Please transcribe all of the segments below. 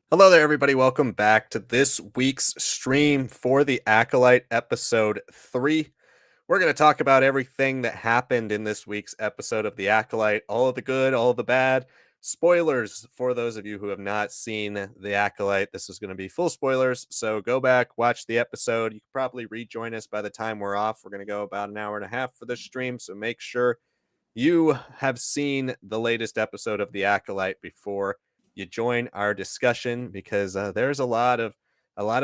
Hello there, everybody. Welcome back to this week's stream for the Acolyte episode 3. We're going to talk about everything that happened in this week's episode of the Acolyte, all of the good, all of the bad. Spoilers for those of you who have not seen the Acolyte. This is going to be full spoilers, so go back, watch the episode. You can probably rejoin us by the time we're off. We're going to go about an hour and a half for this stream, so make sure you have seen the latest episode of The Acolyte before you join our discussion, because there's a lot of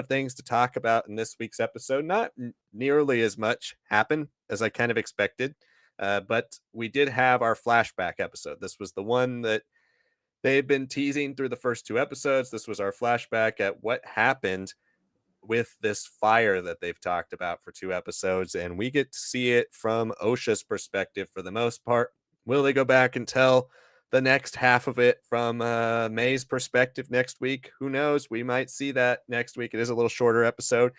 things to talk about in this week's episode. Not nearly as much happened as I kind of expected, but we did have our flashback episode. This was the one that they've been teasing through the first two episodes. This was our flashback at what happened with this fire that they've talked about for two episodes, and we get to see it from OSHA's perspective for the most part. Will they go back and tell the next half of it from May's perspective next week? Who knows? We might see that next week. It is a little shorter episode.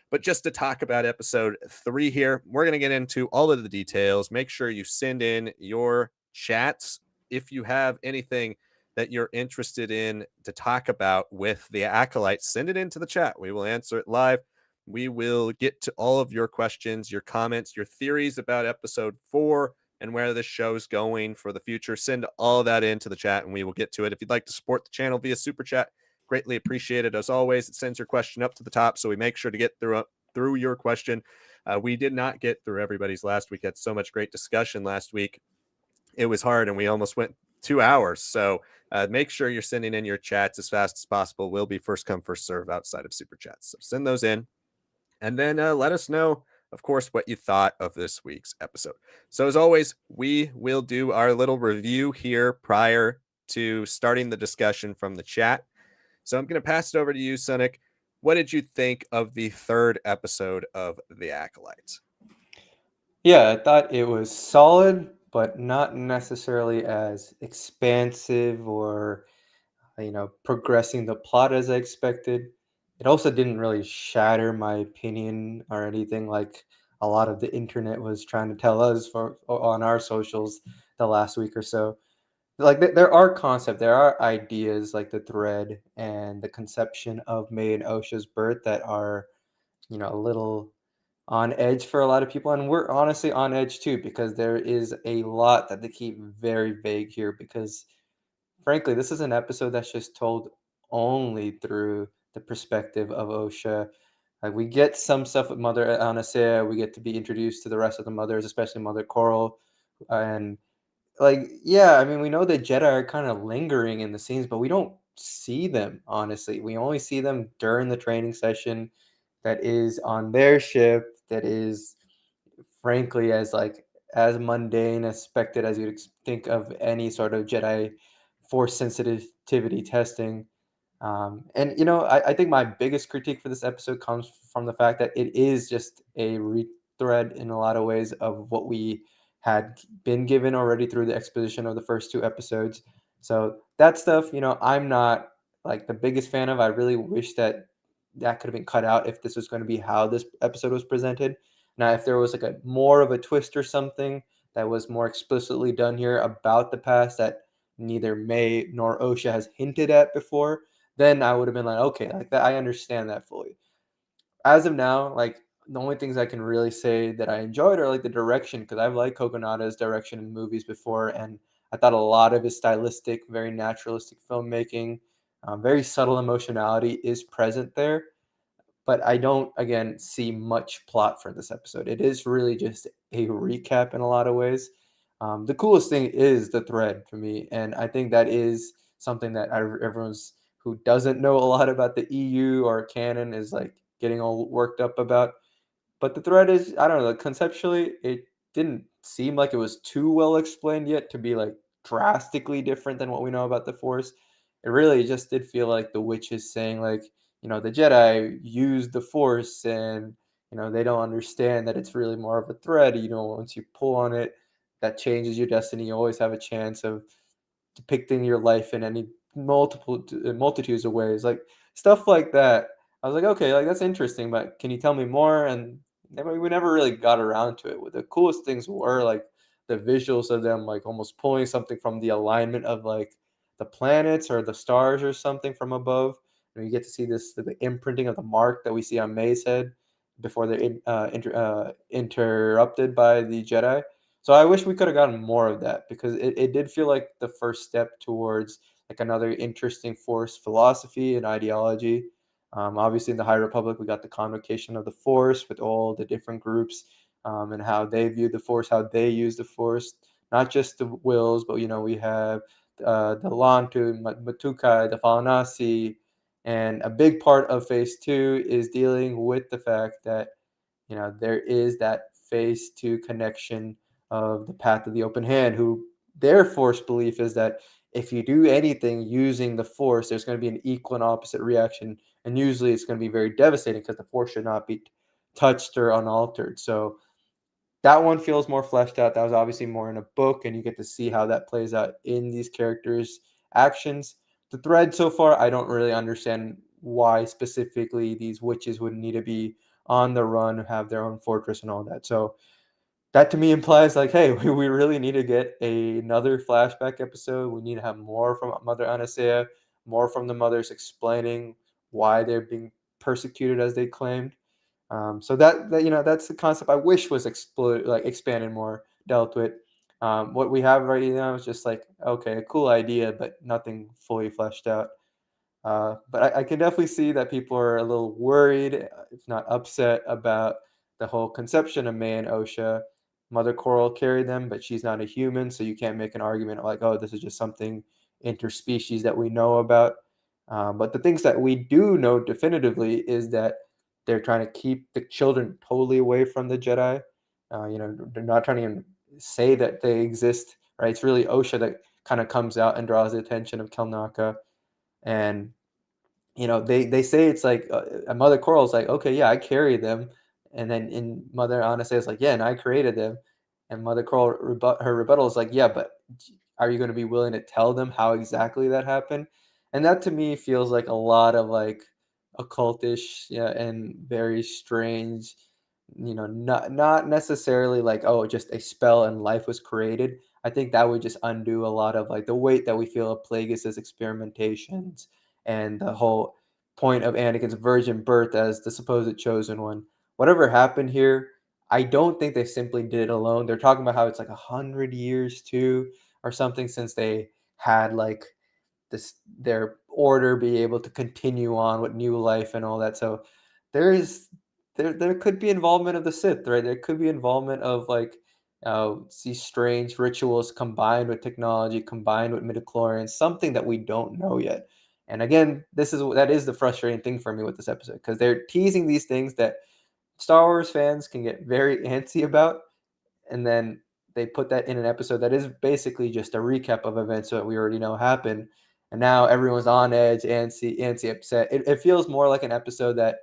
But just to talk about episode 3 here, we're going to get into all of the details. Make sure you send in your chats if you have anything that you're interested in to talk about with the Acolytes. Send it into the chat. We will answer it live. We will get to all of your questions, your comments, your theories about episode 4 and where the show's going for the future. Send all that into the chat and we will get to it. If you'd like to support the channel via super chat, greatly appreciated. As always, it sends your question up to the top, so we make sure to get through your question. We did not get through everybody's last week. Had so much great discussion last week. It was hard, and we almost went 2 hours. So make sure you're sending in your chats as fast as possible. We'll be first come, first serve outside of super chats. So send those in. And then let us know, of course, what you thought of this week's episode. So as always, we will do our little review here prior to starting the discussion from the chat. So I'm going to pass it over to you, Sonic. What did you think of the third episode of The Acolyte? Yeah, I thought it was solid, but not necessarily as expansive or, progressing the plot as I expected. It also didn't really shatter my opinion or anything like a lot of the internet was trying to tell us on our socials the last week or so. Like there are concepts, there are ideas like the thread and the conception of May and Osha's birth that are, a little on edge for a lot of people, and we're honestly on edge too because there is a lot that they keep very vague here because frankly this is an episode that's just told only through the perspective of Osha. Like we get some stuff with Mother Anasea, we get to be introduced to the rest of the mothers, especially Mother Coral, and like yeah, I mean we know the Jedi are kind of lingering in the scenes, but we don't see them honestly. We only see them during the training session that is on their ship, that is frankly as mundane expected as you'd think of any sort of Jedi force sensitivity testing. And I think my biggest critique for this episode comes from the fact that it is just a rethread in a lot of ways of what we had been given already through the exposition of the first two episodes. So that stuff, I'm not like the biggest fan of. I really wish that could have been cut out if this was going to be how this episode was presented. Now, if there was like a more of a twist or something that was more explicitly done here about the past that neither May nor Osha has hinted at before, then I would have been like, okay, like that, I understand that fully. As of now, like the only things I can really say that I enjoyed are like the direction, because I've liked Kogonada's direction in movies before, and I thought a lot of his stylistic, very naturalistic filmmaking, very subtle emotionality is present there. But I don't, again, see much plot for this episode. It is really just a recap in a lot of ways. The coolest thing is the thread for me, and I think that is something that everyone's who doesn't know a lot about the EU or canon is like getting all worked up about. But the thread is, I don't know, conceptually, it didn't seem like it was too well explained yet to be like drastically different than what we know about the Force. It really just did feel like the witch is saying, like, the Jedi use the Force and, they don't understand that it's really more of a thread. Once you pull on it, that changes your destiny. You always have a chance of depicting your life in any multitudes of ways, like stuff like that. I was like, okay, like that's interesting, but can you tell me more? And we never really got around to it. What the coolest things were like the visuals of them like almost pulling something from the alignment of like the planets or the stars or something from above, You get to see this the imprinting of the mark that we see on May's head before they're interrupted by the Jedi. So I wish we could have gotten more of that because it did feel like the first step towards like another interesting Force philosophy and ideology. Obviously, in the High Republic, we got the convocation of the Force with all the different groups and how they view the Force, how they use the Force, not just the Wills, but we have the Lantu, Matukai, the Falanasi, and a big part of Phase Two is dealing with the fact that there is that Phase Two connection of the Path of the Open Hand, who their Force belief is that if you do anything using the Force, there's going to be an equal and opposite reaction, and usually it's going to be very devastating because the Force should not be touched or unaltered. So that one feels more fleshed out. That was obviously more in a book, and you get to see how that plays out in these characters' actions. The thread so far, I don't really understand why specifically these witches would need to be on the run, have their own fortress and all that. So that to me implies like, hey, we really need to get another flashback episode. We need to have more from Mother Anastasia, more from the mothers explaining why they're being persecuted as they claimed. So that's the concept I wish was expanded more, dealt with. What we have right now is just like okay, a cool idea, but nothing fully fleshed out. But I can definitely see that people are a little worried, if not upset, about the whole conception of May and Osha. Mother Coral carried them, but she's not a human, so you can't make an argument like, oh, this is just something interspecies that we know about. But the things that we do know definitively is that they're trying to keep the children totally away from the Jedi. They're not trying to even say that they exist, right? It's really Osha that kind of comes out and draws the attention of Kelnaka, and they say it's like Mother Coral's like, okay, yeah, I carry them, and then in Mother Anna says like, yeah, and I created them, and Mother Coral her rebuttal is like, yeah, but are you going to be willing to tell them how exactly that happened? And that to me feels like a lot of like occultish, yeah, and very strange. Not necessarily like, oh, just a spell and life was created. I think that would just undo a lot of like the weight that we feel of Plagueis's experimentations and the whole point of Anakin's virgin birth as the supposed chosen one. Whatever happened here, I don't think they simply did it alone. They're talking about how it's like 100 years too, or something, since they had like their order be able to continue on with new life and all that. So there is there could be involvement of the Sith, right? There could be involvement of like these strange rituals combined with technology, combined with midichlorians, something that we don't know yet. And again, that is the frustrating thing for me with this episode because they're teasing these things that Star Wars fans can get very antsy about, and then they put that in an episode that is basically just a recap of events that we already know happened. And now everyone's on edge, antsy, upset. It feels more like an episode that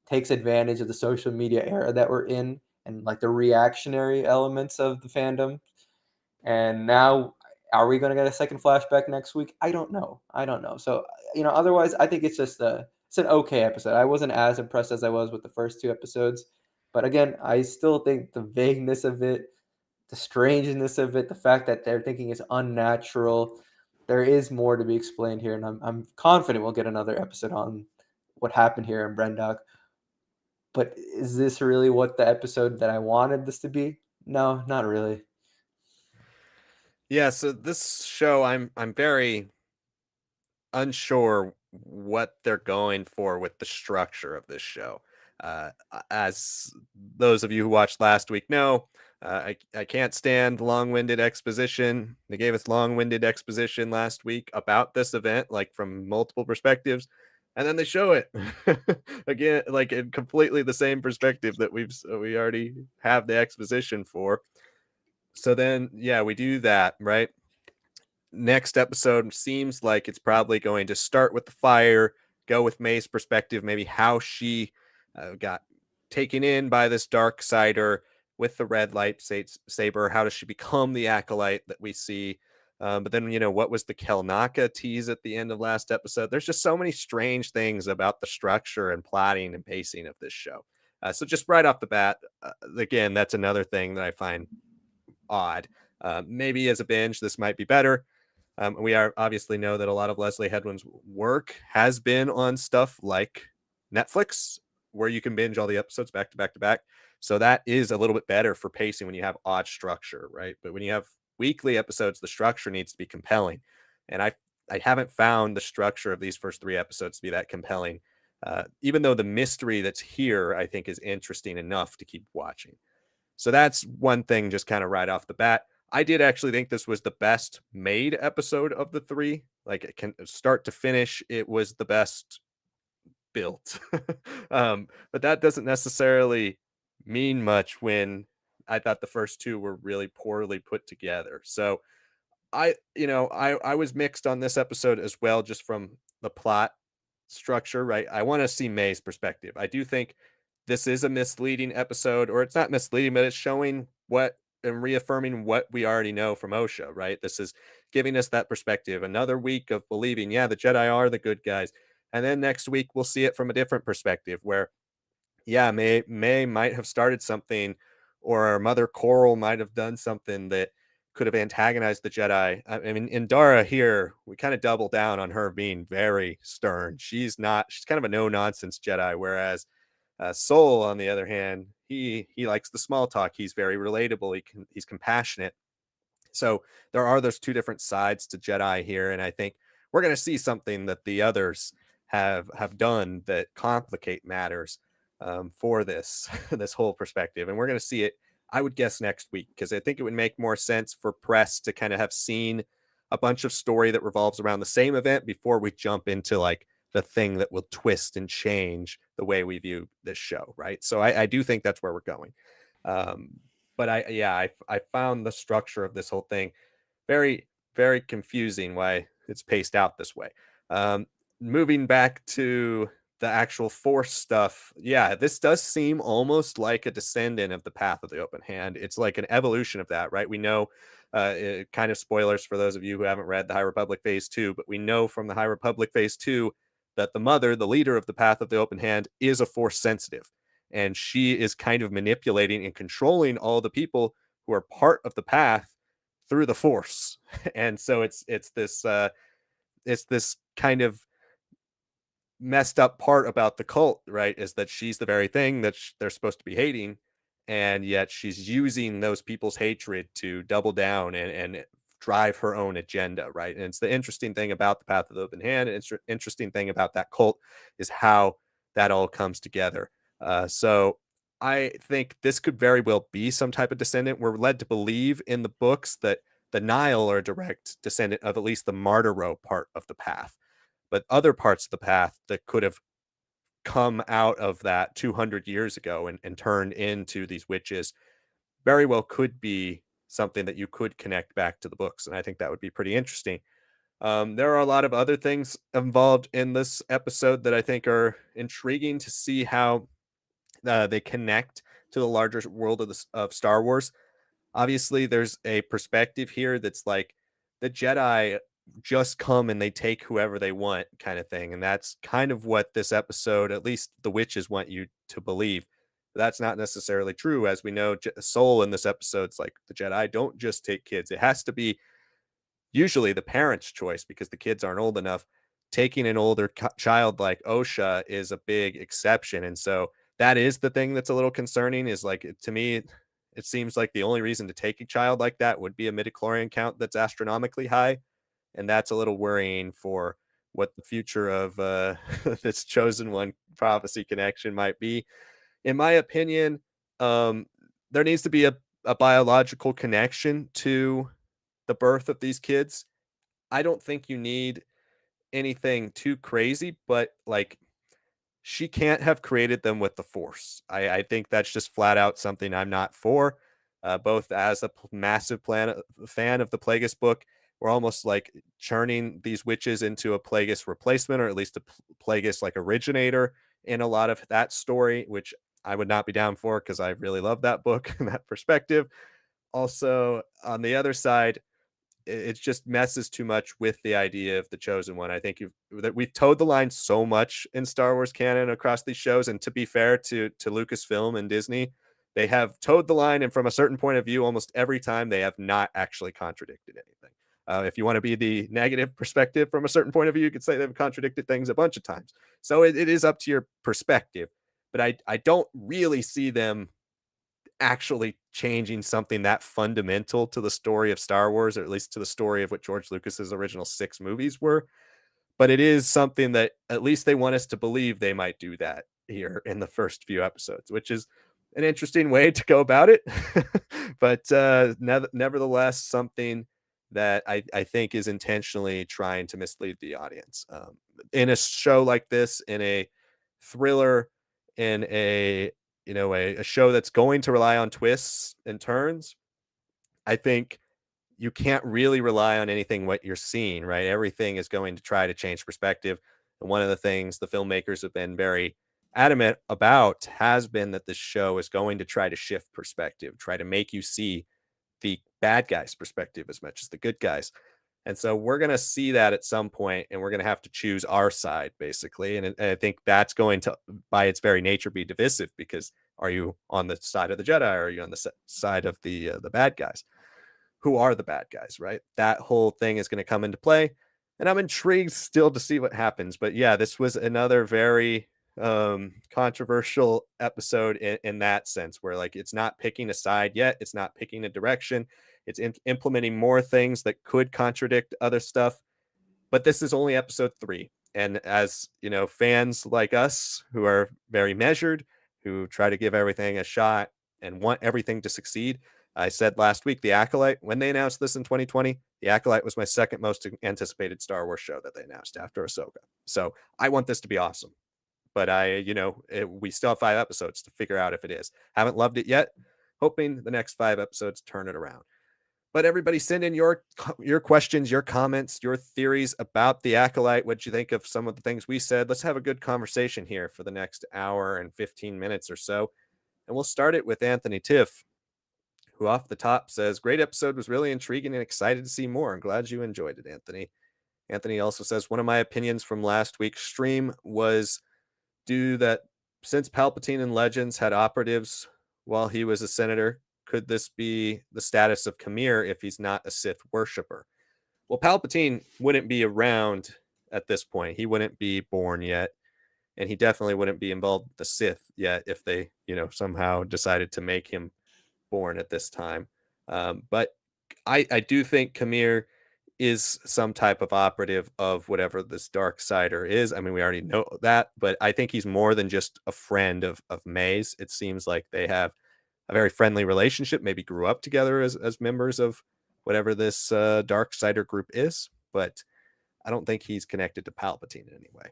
takes advantage of the social media era that we're in and like the reactionary elements of the fandom. And now, are we going to get a second flashback next week? I don't know. I don't know. So, otherwise, I think it's an okay episode. I wasn't as impressed as I was with the first two episodes. But again, I still think the vagueness of it, the strangeness of it, the fact that they're thinking it's unnatural, there is more to be explained here. And I'm confident we'll get another episode on what happened here in Brendock. But is this really what the episode that I wanted this to be? No, not really. Yeah, so this show I'm very unsure what they're going for with the structure of this show. As those of you who watched last week know, I can't stand long-winded exposition. They gave us long-winded exposition last week about this event, like from multiple perspectives, and then they show it again, like in completely the same perspective that we already have the exposition for. So then, yeah, we do that, right? Next episode seems like it's probably going to start with the fire, go with May's perspective, maybe how she got taken in by this dark sider with the red light saber. How does she become the acolyte that we see? But then, what was the Kelnaka tease at the end of last episode? There's just so many strange things about the structure and plotting and pacing of this show. So just right off the bat, again, that's another thing that I find odd. Maybe as a binge, this might be better. We are obviously know that a lot of Leslie Headland's work has been on stuff like Netflix, where you can binge all the episodes back to back to back. So that is a little bit better for pacing when you have odd structure, right? But when you have weekly episodes, the structure needs to be compelling. And I haven't found the structure of these first three episodes to be that compelling. Even though the mystery that's here, I think, is interesting enough to keep watching. So that's one thing just kind of right off the bat. I did actually think this was the best made episode of the three. Like it can start to finish, it was the best built. But that doesn't necessarily mean much when I thought the first two were really poorly put together. So I was mixed on this episode as well, just from the plot structure, right? I want to see May's perspective. I do think this is a misleading episode, or it's not misleading, but it's showing what and reaffirming what we already know from OSHA, right? This is giving us that perspective. Another week of believing, yeah, the Jedi are the good guys. And then next week we'll see it from a different perspective where yeah, May might have started something, or our mother Coral might have done something that could have antagonized the Jedi. I mean, in Dara here, we kind of double down on her being very stern. She's kind of a no nonsense Jedi, whereas Soul, on the other hand, he likes the small talk. He's very relatable. He's compassionate. So there are those two different sides to Jedi here, and I think we're going to see something that the others have done that complicate matters for this this whole perspective, and we're going to see it. I would guess next week because I think it would make more sense for press to kind of have seen a bunch of story that revolves around the same event before we jump into like the thing that will twist and change the way we view this show, right? So I do think that's where we're going. Um, but I found the structure of this whole thing very, very confusing why it's paced out this way. Um, Moving back to the actual Force stuff, yeah, this does seem almost like a descendant of the Path of the Open Hand. It's like an evolution of that, right? We know, kind of spoilers for those of you who haven't read the High Republic Phase 2, but we know from the High Republic Phase 2 that the mother, the leader of the Path of the Open Hand, is a Force sensitive. And she is kind of manipulating and controlling all the people who are part of the path through the force. And so it's this kind of messed up part about the cult, right? Is that she's the very thing that they're supposed to be hating, and yet she's using those people's hatred to double down and drive her own agenda, right? And it's the interesting thing about the Path of the Open Hand. And it's interesting thing about that cult is how that all comes together. So I think this could very well be some type of descendant. We're led to believe in the books that the Nile are a direct descendant of at least the Martiro part of the path, but other parts of the path that could have come out of that 200 years ago and turned into these witches very well could be something that you could connect back to the books. And I think that would be pretty interesting. There are a lot of other things involved in this episode that I think are intriguing to see how they connect to the larger world of of Star Wars. Obviously, there's a perspective here that's like the Jedi just come and they take whoever they want, kind of thing. And that's kind of what this episode, at least the witches, want you to believe. But that's not necessarily true. As we know, Soul in this episode's like the Jedi don't just take kids. It has to be usually the parent's choice because the kids aren't old enough. Taking an older child like Osha is a big exception. And so that is the thing that's a little concerning is like to me, it seems like the only reason to take a child like that would be a midichlorian count that's astronomically high. And that's a little worrying for what the future of this chosen one prophecy connection might be. In my opinion, um, there needs to be a biological connection to the birth of these kids. I don't think you need anything too crazy, but like she can't have created them with the Force. I think that's just flat out something I'm not for. Both as a massive fan of the Plagueis book, we're almost like churning these witches into a Plagueis replacement, or at least a Plagueis like originator in a lot of that story, which I would not be down for because I really love that book and that perspective. Also, on the other side, it just messes too much with the idea of the chosen one. I think that we've towed the line so much in Star Wars canon across these shows, and to be fair to Lucasfilm and Disney, they have towed the line, and from a certain point of view, almost every time they have not actually contradicted anything. If you want to be the negative perspective from a certain point of view, you could say they've contradicted things a bunch of times. So it is up to your perspective. But I don't really see them actually changing something that fundamental to the story of Star Wars, or at least to the story of what George Lucas's original 6 movies were. But it is something that at least they want us to believe they might do that here in the first few episodes, which is an interesting way to go about it. But nevertheless, something that I think is intentionally trying to mislead the audience. In a show like this, in a thriller, in a show that's going to rely on twists and turns, I think you can't really rely on anything what you're seeing, right? Everything is going to try to change perspective. And one of the things the filmmakers have been very adamant about has been that this show is going to try to shift perspective, try to make you see the bad guys' perspective as much as the good guys. And so we're going to see that at some point, and we're going to have to choose our side, basically. And I think that's going to, by its very nature, be divisive, because are you on the side of the Jedi, or are you on the side of the bad guys? Who are the bad guys, right? That whole thing is going to come into play. And I'm intrigued still to see what happens. But yeah, this was another very controversial episode in that sense, where like it's not picking a side yet, it's not picking a direction, it's implementing more things that could contradict other stuff. But this is only episode 3. And as you know, fans like us who are very measured, who try to give everything a shot and want everything to succeed, I said last week, The Acolyte, when they announced this in 2020, The Acolyte was my second most anticipated Star Wars show that they announced after Ahsoka. So I want this to be awesome. But we still have 5 episodes to figure out if it is. Haven't loved it yet. Hoping the next 5 episodes turn it around. But everybody, send in your questions, your comments, your theories about The Acolyte. What'd you think of some of the things we said? Let's have a good conversation here for the next hour and 15 minutes or so. And we'll start it with Anthony Tiff, who off the top says, great episode, was really intriguing and excited to see more. I'm glad you enjoyed it, Anthony. Anthony also says, one of my opinions from last week's stream was due that since Palpatine in Legends had operatives while he was a senator, could this be the status of Kamir if he's not a Sith worshiper? Well, Palpatine wouldn't be around at this point. He wouldn't be born yet. And he definitely wouldn't be involved with the Sith yet if they, somehow decided to make him born at this time. But I do think Kamir is some type of operative of whatever this dark sider is. I mean, we already know that, but I think he's more than just a friend of May's. It seems like they have a very friendly relationship, maybe grew up together as members of whatever this dark sider group is, but I don't think he's connected to Palpatine in any way.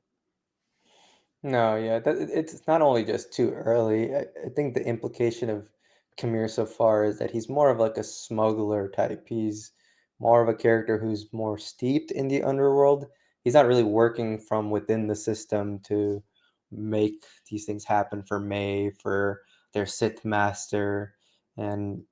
No, yeah, it's not only just too early. I think the implication of Kamir so far is that he's more of like a smuggler type. He's more of a character who's more steeped in the underworld. He's not really working from within the system to make these things happen for May, for their Sith master. And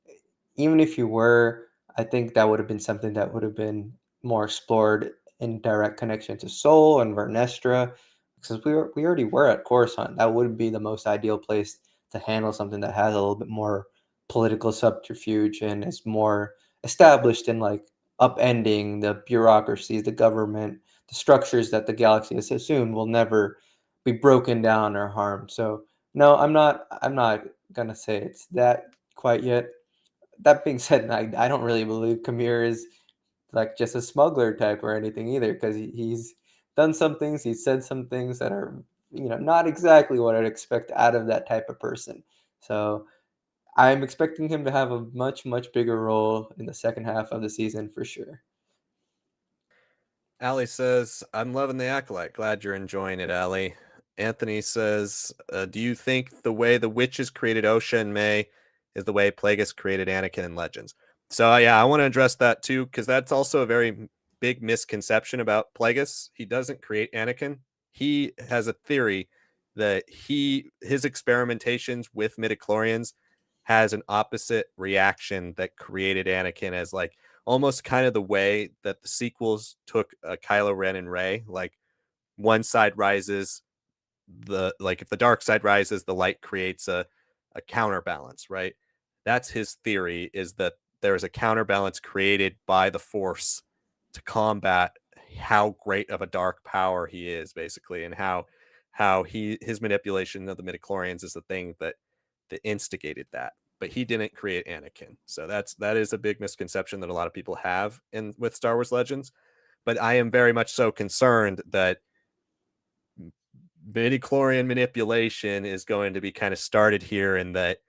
even if you were, I think that would have been something that would have been more explored in direct connection to Seoul and Vernestra, because we already were at Coruscant. That would be the most ideal place to handle something that has a little bit more political subterfuge and is more established in like upending the bureaucracies, the government, the structures that the galaxy has assumed will never be broken down or harmed. So no, I'm not gonna say it's that quite yet. That being said, I don't really believe Kamir is like just a smuggler type or anything either, because he's done some things, he's said some things that are not exactly what I'd expect out of that type of person. So I'm expecting him to have a much bigger role in the second half of the season for sure. Ali says, I'm loving the Acolyte. Glad you're enjoying it, Ali. Anthony says, do you think the way the witches created Osha and May is the way Plagueis created Anakin in Legends? So, yeah, I want to address that too, because that's also a very big misconception about Plagueis. He doesn't create Anakin. He has a theory that his experimentations with midichlorians has an opposite reaction that created Anakin, as like almost kind of the way that the sequels took Kylo Ren and Rey. Like one side rises, if the dark side rises, the light creates a counterbalance, right? That's his theory, is that there is a counterbalance created by the Force to combat how great of a dark power he is, basically, and how his manipulation of the midichlorians is the thing that instigated that. But he didn't create Anakin, so that is a big misconception that a lot of people have in with Star Wars Legends. But I am very much so concerned that midichlorian manipulation is going to be kind of started here, and that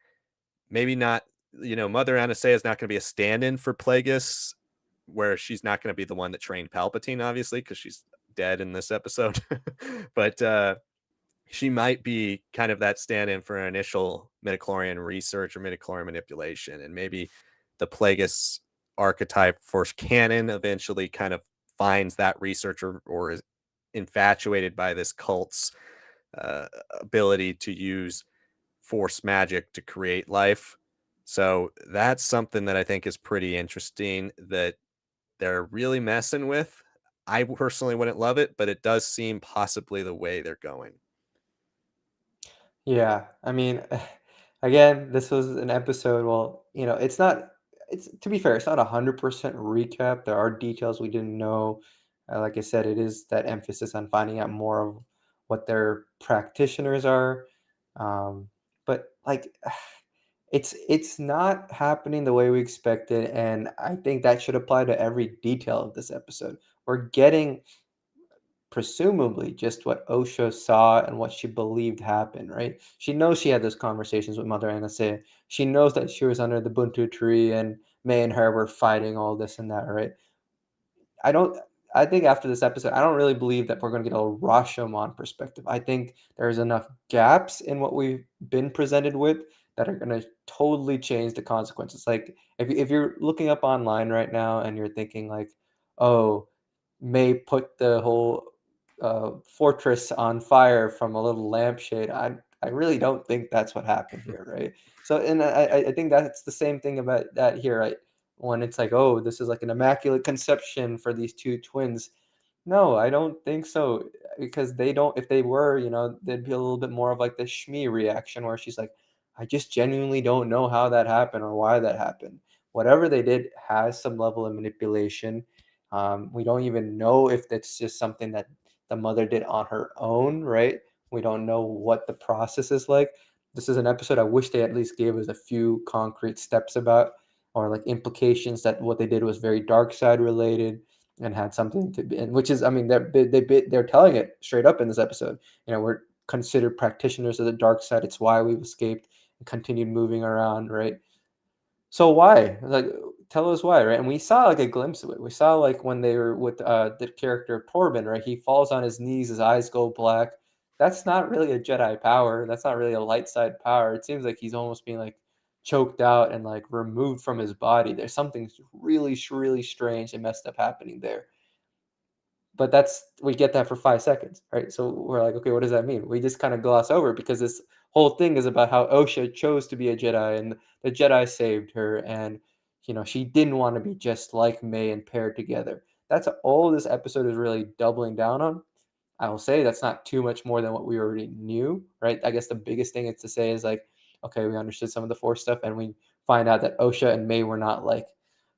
maybe not, Mother Anastasia is not going to be a stand-in for Plagueis, where she's not going to be the one that trained Palpatine, obviously, because she's dead in this episode. But she might be kind of that stand-in for an initial midichlorian research or midichlorian manipulation, and maybe the Plagueis archetype for canon eventually kind of finds that researcher or is infatuated by this cult's uh, ability to use force magic to create life. So that's something that I think is pretty interesting that they're really messing with. I personally wouldn't love it, but it does seem possibly the way they're going. Yeah, I mean, again, this was an episode. Well, it's not. It's to be fair, it's not 100% recap. There are details we didn't know. Like I said, it is that emphasis on finding out more of what their practitioners are. Um, but like, it's not happening the way we expected, and I think that should apply to every detail of this episode. We're getting presumably just what Osha saw and what she believed happened, right? She knows she had those conversations with Mother Anastasia. She knows that she was under the Buntu tree and May and her were fighting all this and that, right? I don't I think after this episode, I don't really believe that we're going to get a Rashomon perspective. I think there's enough gaps in what we've been presented with that are going to totally change the consequences. Like if you're looking up online right now and you're thinking like, oh, May put the whole fortress on fire from a little lampshade. I really don't think that's what happened here, right? So, and I think that's the same thing about that here, right? When it's like, oh, this is like an immaculate conception for these two twins. No, I don't think so because they don't. If they were, there'd be a little bit more of like the Shmi reaction where she's like, I just genuinely don't know how that happened or why that happened. Whatever they did has some level of manipulation. We don't even know if that's just something that the mother did on her own, right? We don't know what the process is like. This is an episode I wish they at least gave us a few concrete steps about or like implications that what they did was very dark side related and had something to be, and which is, I mean, they're telling it straight up in this episode. We're considered practitioners of the dark side. It's why we've escaped and continued moving around, right? So why? Like, tell us why, right? And we saw like a glimpse of it. We saw like when they were with the character Torben, right? He falls on his knees, his eyes go black. That's not really a Jedi power. That's not really a light side power. It seems like he's almost being like choked out and like removed from his body. There's something really, really strange and messed up happening there. But we get that for 5 seconds, right? So we're like, okay, what does that mean? We just kind of gloss over because this whole thing is about how Osha chose to be a Jedi and the Jedi saved her, and she didn't want to be just like May and paired together. That's all this episode is really doubling down on. I will say that's not too much more than what we already knew, right? I guess the biggest thing is to say is like, okay, we understood some of the Force stuff, and we find out that Osha and May were not like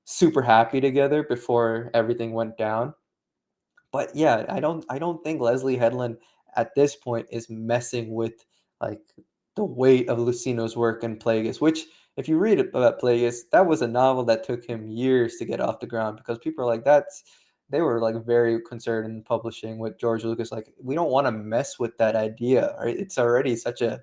super happy together before everything went down. But yeah, I don't think Leslie Headland at this point is messing with like the weight of Lucino's work in Plagueis, which if you read about Plagueis, that was a novel that took him years to get off the ground because people are like they were like very concerned in publishing with George Lucas. Like, we don't want to mess with that idea, right? It's already such a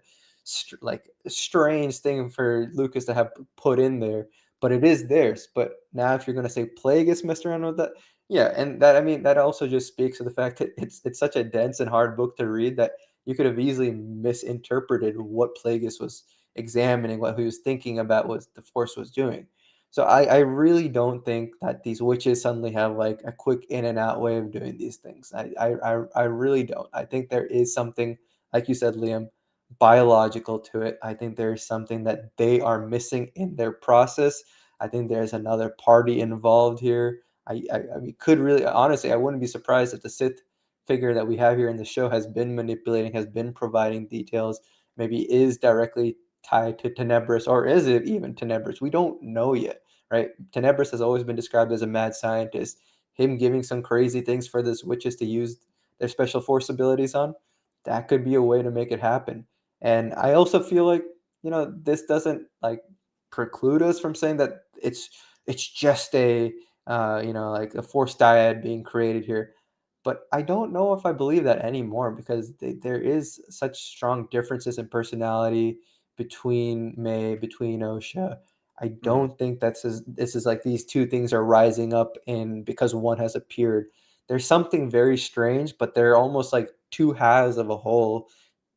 like strange thing for Lucas to have put in there, but it is theirs. But now if you're going to say Plagueis messed around with that, yeah, and that, I mean, that also just speaks to the fact that it's such a dense and hard book to read that you could have easily misinterpreted what Plagueis was examining, what he was thinking about, what the Force was doing. So I really don't think that these witches suddenly have like a quick in and out way of doing these things. I really don't. I think there is something, like you said, Liam, biological to it. I think there is something that they are missing in their process. I think there's another party involved here. I mean, could really honestly, I wouldn't be surprised if the Sith figure that we have here in the show has been manipulating, has been providing details, maybe is directly tied to Tenebris, or is it even Tenebris? We don't know yet, right? Tenebris has always been described as a mad scientist. him giving some crazy things for this witches to use their special force abilities on, that could be a way to make it happen. And I also feel like, this doesn't like preclude us from saying that it's just a like a forced dyad being created here. But I don't know if I believe that anymore because there is such strong differences in personality between May, between Osha. I Mhm. don't think this is like these two things are rising up in because one has appeared. There's something very strange, but they're almost like two halves of a whole,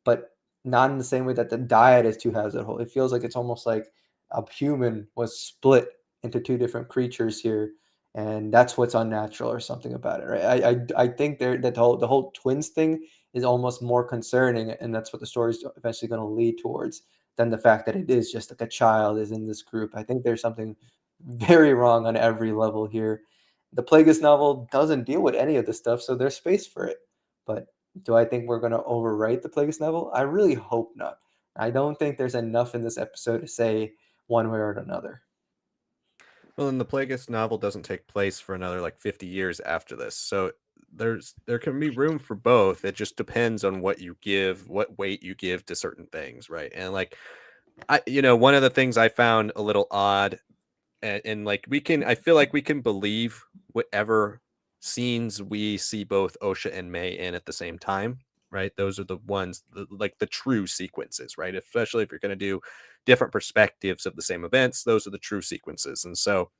but not in the same way that the dyad is two halves of a whole. It feels like it's almost like a human was split into two different creatures here, and that's what's unnatural or something about it, right? I think that the whole twins thing is almost more concerning, and that's what the story's eventually going to lead towards than the fact that it is just like a child is in this group. I think there's something very wrong on every level here. The Plagueis novel doesn't deal with any of this stuff, so there's space for it. But do I think we're going to overwrite the Plagueis novel? I really hope not. I don't think there's enough in this episode to say one way or another. Well, and the Plagueis novel doesn't take place for another like 50 years after this. So there can be room for both. It just depends on what weight you give to certain things, right? And like one of the things I found a little odd and like I feel like we can believe whatever scenes we see both Osha and May in at the same time, right? Those are the ones like the true sequences, right? Especially if you're going to do different perspectives of the same events, those are the true sequences. And so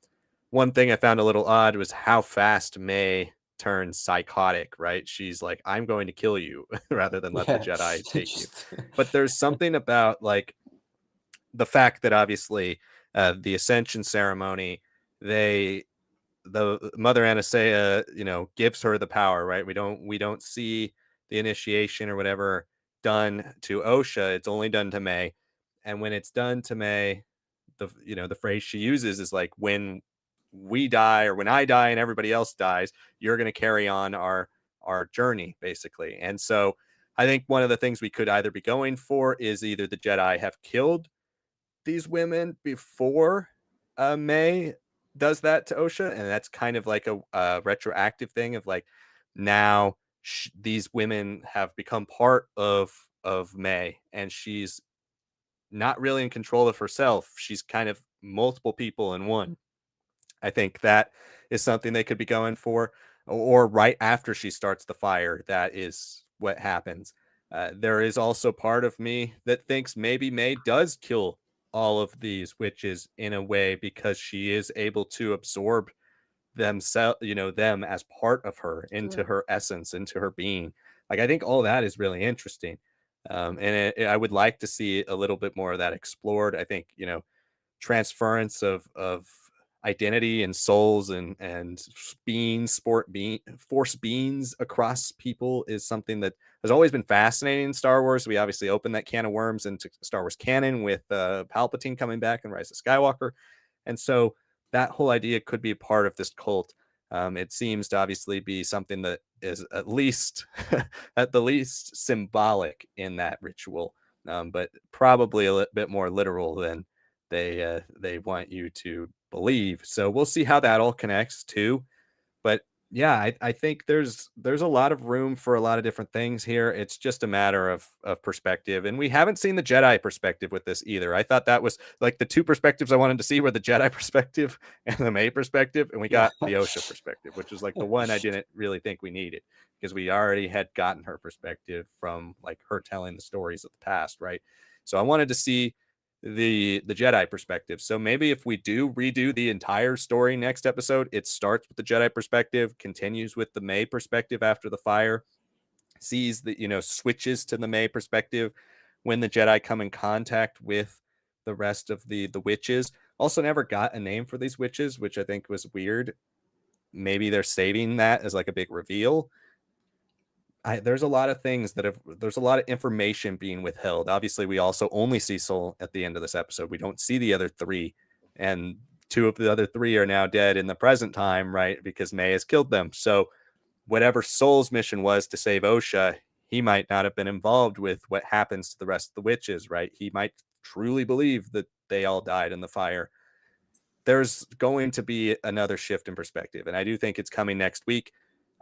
one thing I found a little odd was how fast May turns psychotic, right? She's like, I'm going to kill you rather than let the Yeah, Jedi take you. just But there's something about like the fact that obviously the ascension ceremony, they the Mother Anastasia, gives her the power, right? We don't see the initiation or whatever done to Osha. It's only done to May. And when it's done to May, the phrase she uses is like, when we die or when I die and everybody else dies, you're going to carry on our journey, basically. And so I think one of the things we could either be going for is either the Jedi have killed these women before May does that to Osha, and that's kind of like a retroactive thing of like now these women have become part of May, and she's not really in control of herself. She's kind of multiple people in one. I think that is something they could be going for, or right after she starts the fire, that is what happens. There is also part of me that thinks maybe May does kill all of these witches in a way because she is able to absorb them as part of her into her essence, into her being. Like I think all that is really interesting. And I would like to see a little bit more of that explored. I think, transference of identity and souls and beings sport being force beings across people is something that has always been fascinating in Star Wars. We obviously opened that can of worms into Star Wars canon with Palpatine coming back and Rise of Skywalker, and so that whole idea could be a part of this cult. It seems to obviously be something that is at least at the least symbolic in that ritual, but probably a bit more literal than they want you to believe. So we'll see how that all connects too. But yeah, I think there's a lot of room for a lot of different things here. It's just a matter of perspective. And we haven't seen the Jedi perspective with this either. I thought that was like the two perspectives I wanted to see were the Jedi perspective and the May perspective. And we yeah. got the Osha perspective, which is like the one I didn't really think we needed because we already had gotten her perspective from like her telling the stories of the past, right? So I wanted to see the Jedi perspective. So maybe if we do redo the entire story next episode, it starts with the Jedi perspective, continues with the May perspective after the fire, sees the switches to the May perspective when the Jedi come in contact with the rest of the witches. Also never got a name for these witches, which I think was weird. Maybe they're saving that as like a big reveal. There's a lot of things there's a lot of information being withheld. Obviously, we also only see Soul at the end of this episode. We don't see the other three, and two of the other three are now dead in the present time, right? Because May has killed them. So whatever Soul's mission was to save Osha, he might not have been involved with what happens to the rest of the witches, right? He might truly believe that they all died in the fire. there's going to be another shift in perspective, and I do think it's coming next week.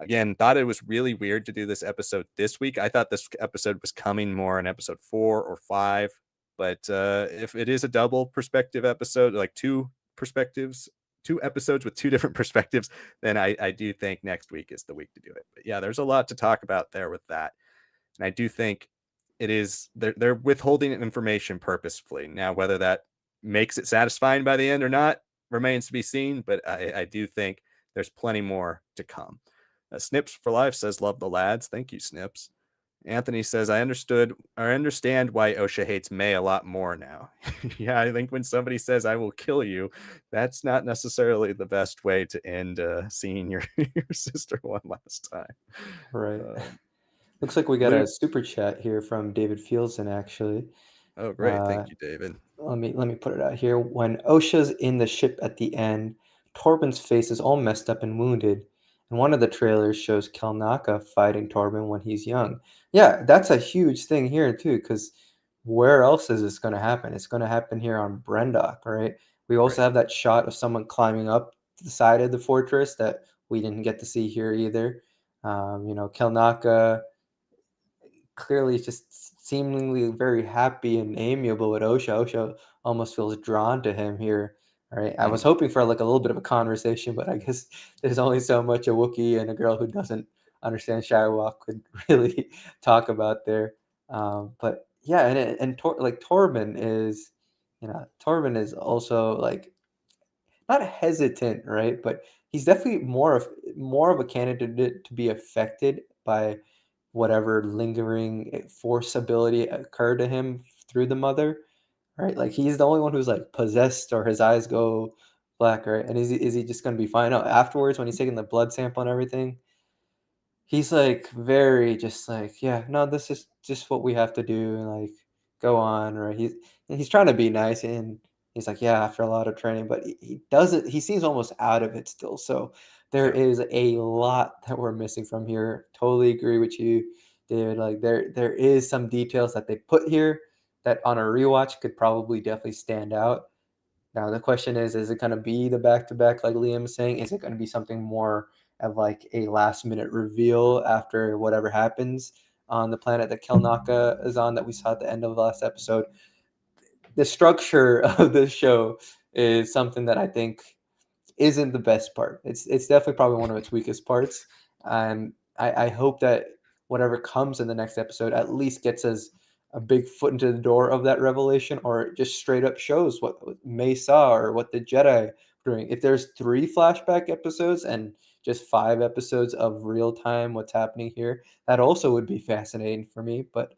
Again, thought it was really weird to do this episode this week. I thought this episode was coming more in episode 4 or 5, but if it is a double perspective episode, like two perspectives, two episodes with two different perspectives, then I do think next week is the week to do it. But yeah, there's a lot to talk about there with that. And I do think it is they're withholding information purposefully. Now, whether that makes it satisfying by the end or not remains to be seen, but I do think there's plenty more to come. Snips for Life says, "Love the lads." Thank you, Snips. Anthony says, I understand why OSHA hates May a lot more now. Yeah, I think when somebody says, "I will kill you," that's not necessarily the best way to end seeing your, your sister one last time. Right. Um, Looks like we got a Luke, super chat here from David Fieldson, actually. oh, great. Uh, Thank you, David. let me put it out here. When Osha's in the ship at the end, Torben's face is all messed up and wounded, and one of the trailers shows Kelnaka fighting Torben when he's young. Yeah, that's a huge thing here too, because where else is this going to happen? It's going to happen here on Brendok, right? We also Right. have that shot of someone climbing up the side of the fortress that we didn't get to see here either. Kelnaka clearly just seemingly very happy and amiable with Osha. Osha almost feels drawn to him here. Right. I was Mhm. hoping for like a little bit of a conversation, but I guess there's only so much a Wookiee and a girl who doesn't understand Shadowwalk could really talk about there. But yeah, like Torben is, Torben is also like not hesitant, right? But he's definitely more of a candidate to be affected by whatever lingering force ability occurred to him through the mother, right? Like he's the only one who's like possessed or his eyes go black, right? And is he just gonna be fine? No, afterwards when he's taking the blood sample and everything, he's like very just like, yeah, no, this is just what we have to do, and like go on, right? He's trying to be nice, and he's like, yeah, after a lot of training, but he doesn't. He seems almost out of it still. So there Yeah. is a lot that we're missing from here. Totally agree with you, David. Like there is some details that they put here that on a rewatch could probably definitely stand out. Now the question is it going to be the back to back like Liam is saying? Is it going to be something more of like a last minute reveal after whatever happens on the planet that Kelnaka is on that we saw at the end of the last episode? The structure of this show is something that I think isn't the best part. It's definitely probably one of its weakest parts, and I hope that whatever comes in the next episode at least gets us a big foot into the door of that revelation, or it just straight up shows what May saw or what the Jedi are doing. If there's 3 flashback episodes and just 5 episodes of real time what's happening here, that also would be fascinating for me. But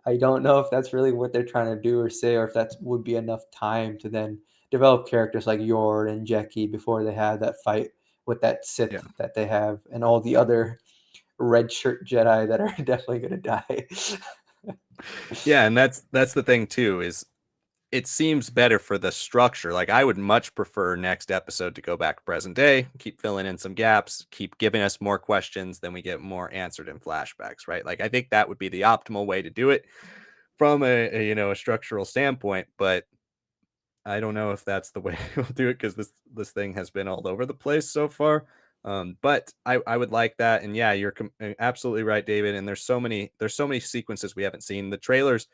I don't know if that's really what they're trying to do or say, or if that would be enough time to then develop characters like Yord and Jackie before they have that fight with that Yeah. Sith that they have, and all the other red shirt Jedi that are definitely going to die. Yeah, and that's the thing too, is it seems better for the structure. Like I would much prefer next episode to go back present day, keep filling in some gaps, keep giving us more questions, then we get more answered in flashbacks, right? Like I think that would be the optimal way to do it from a structural standpoint, but I don't know if that's the way we'll do it because this thing has been all over the place so far. But I would like that, and yeah, you're absolutely right, David. And there's so many sequences we haven't seen. The trailers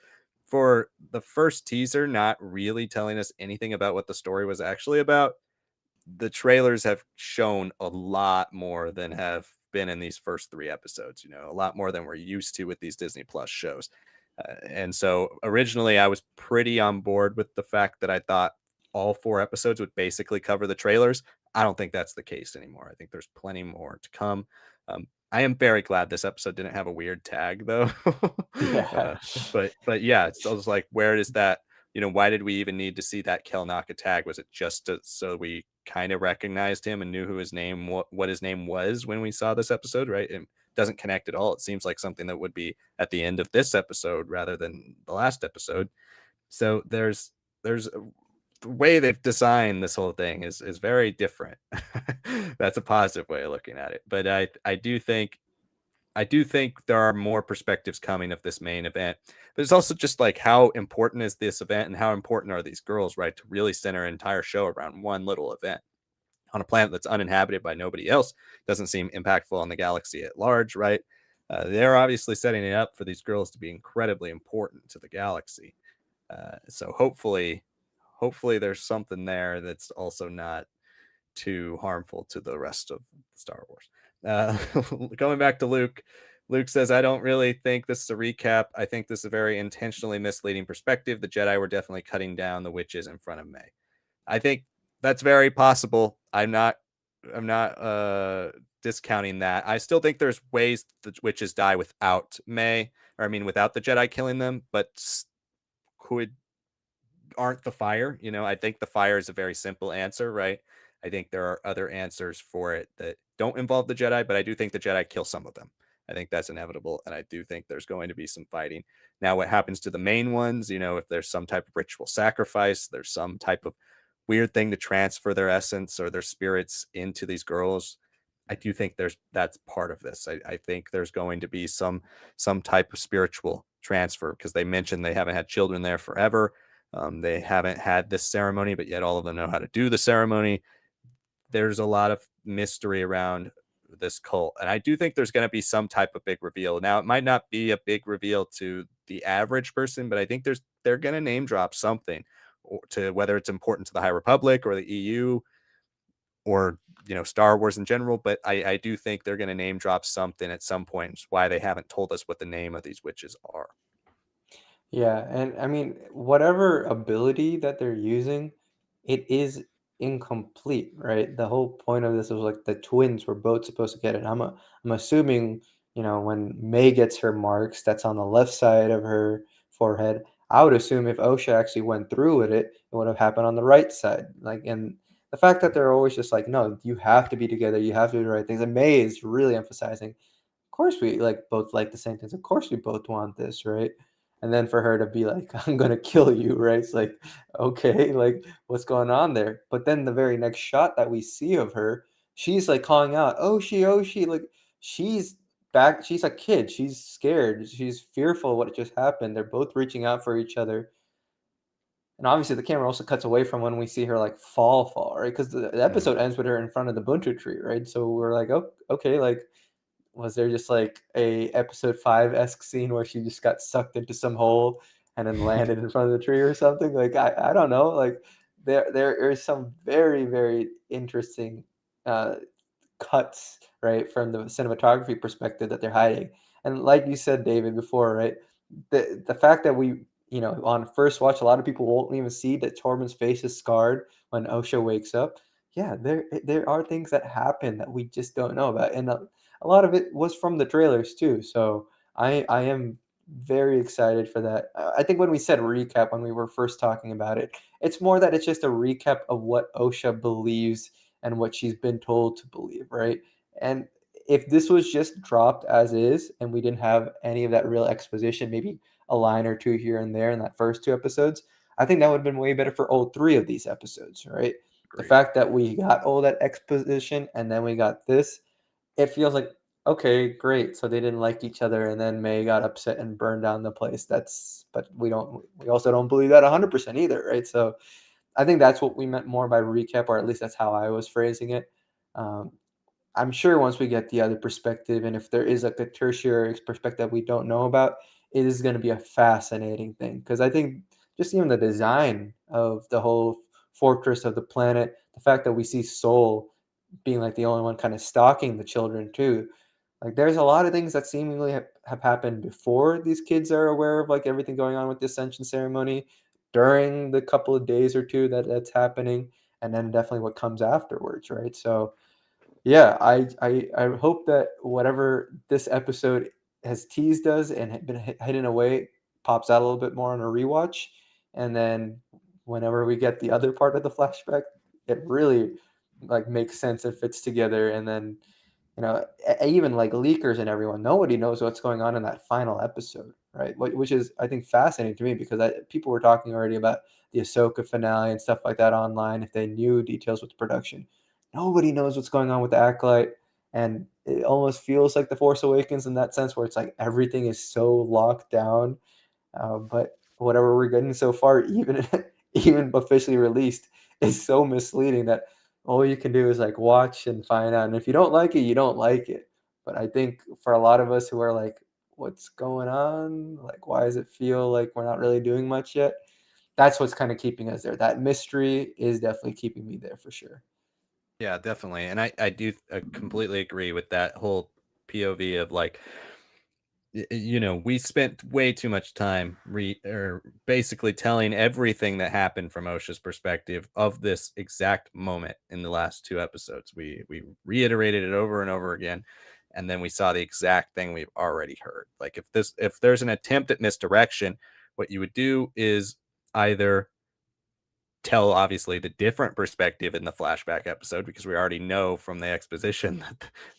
for the first teaser not really telling us anything about what the story was actually about. The trailers have shown a lot more than have been in these first 3 episodes. A lot more than we're used to with these Disney Plus shows. And so originally I was pretty on board with the fact that I thought all 4 episodes would basically cover the trailers. I don't think that's the case anymore. I think there's plenty more to come. I am very glad this episode didn't have a weird tag though. Yeah. But yeah, it's almost like, where is that? Why did we even need to see that Kelnaka tag? Was it just so we kind of recognized him and knew who his name, what his name was when we saw this episode, right? It doesn't connect at all. It seems like something that would be at the end of this episode rather than the last episode. So there's the way they've designed this whole thing is very different. That's a positive way of looking at it. But I do think I do think there are more perspectives coming of this main event, but it's also just like how important is this event and how important are these girls, right? To really center an entire show around one little event on a planet that's uninhabited by nobody else doesn't seem impactful on the galaxy at large, right? They're obviously setting it up for these girls to be incredibly important to the galaxy. So hopefully there's something there that's also not too harmful to the rest of Star Wars. Going back to Luke, Luke says, I don't really think this is a recap. I think this is a very intentionally misleading perspective. The Jedi were definitely cutting down the witches in front of May. I think that's very possible. I'm not discounting that. I still think there's ways the witches die without May, or I mean without the Jedi killing them, but could aren't the fire. I think the fire is a very simple answer, right? I think there are other answers for it that don't involve the Jedi, but I do think the Jedi kill some of them. I think that's inevitable, and I do think there's going to be some fighting. Now, what happens to the main ones? If there's some type of ritual sacrifice, there's some type of weird thing to transfer their essence or their spirits into these girls. I do think that's part of this. I think there's going to be some type of spiritual transfer because they mentioned they haven't had children there forever. They haven't had this ceremony, but yet all of them know how to do the ceremony. There's a lot of mystery around this cult, and I do think there's going to be some type of big reveal. Now, it might not be a big reveal to the average person, but I think they're going to name drop something to whether it's important to the High Republic or the EU or Star Wars in general. But I do think they're going to name drop something at some point. It's why they haven't told us what the name of these witches are. Yeah, and I mean, whatever ability that they're using, it is incomplete, right? The whole point of this was like the twins were both supposed to get it. I'm assuming, when May gets her marks, that's on the left side of her forehead. I would assume if Osha actually went through with it, it would have happened on the right side. Like, and the fact that they're always just like, no, you have to be together, you have to do the right things. And May is really emphasizing course we like both like the same things. Of course we both want this, right? And then for her to be like, I'm gonna kill you, right? It's like, okay, like what's going on there? But then the very next shot that we see of her, she's like calling out, oh she, like she's back, she's a kid, she's scared, she's fearful of what just happened. They're both reaching out for each other. And obviously the camera also cuts away from when we see her like fall, right? Because the Mhm. episode ends with her in front of the buntu tree, right? So we're like, oh, okay, like was there just like a episode 5-esque scene where she just got sucked into some hole and then landed in front of the tree or something? Like I don't know. Like there is some very, very interesting uh cuts, right, from the cinematography perspective that they're hiding. And like you said, David, before, right, the fact that we, on first watch, a lot of people won't even see that Tormund's face is scarred when Osha wakes up. Yeah, there are things that happen that we just don't know about, and a lot of it was from the trailers too. So I am very excited for that. I think when we said recap when we were first talking about it, it's more that it's just a recap of what Osha believes and what she's been told to believe, right? And if this was just dropped as is and we didn't have any of that real exposition, maybe a line or two here and there in that first two episodes, I think that would have been way better for all three of these episodes, right? The Agreed. fact that we got all that exposition and then we got this, it feels like, okay, great. So they didn't like each other and then May got upset and burned down the place. But we also don't believe that 100% either, right? So I think that's what we meant more by recap, or at least that's how I was phrasing it. Um, I'm sure once we get the other perspective, and if there is like a tertiary perspective we don't know about, it is going to be a fascinating thing. Because I think just even the design of the whole fortress of the planet, the fact that we see Soul being like the only one kind of stalking the children too. Like there's a lot of things that seemingly have happened before these kids are aware of like everything going on with the ascension ceremony, during the couple of days or two that that's happening, and then definitely what comes afterwards, right? So yeah, I hope that whatever this episode has teased us and been hidden away pops out a little bit more on a rewatch, and then whenever we get the other part of the flashback, it really like makes sense and fits together. And then even like leakers and everyone, nobody knows what's going on in that final episode, right? Which is I think fascinating to me because people were talking already about the Ahsoka finale and stuff like that online if they knew details with the production. Nobody knows what's going on with the Acolyte. And it almost feels like The Force Awakens in that sense, where it's like everything is so locked down. But whatever we're getting so far, even even officially released, is so misleading that all you can do is like watch and find out. And if you don't like it, you don't like it. But I think for a lot of us who are like, what's going on? Like, why does it feel like we're not really doing much yet? That's what's kind of keeping us there. That mystery is definitely keeping me there for sure. Yeah, definitely. And I do completely agree with that whole POV of like, we spent way too much time or basically telling everything that happened from Osha's perspective of this exact moment in the last two episodes. We reiterated it over and over again, and then we saw the exact thing we've already heard. Like if there's an attempt at misdirection, what you would do is either tell obviously the different perspective in the flashback episode because we already know from the exposition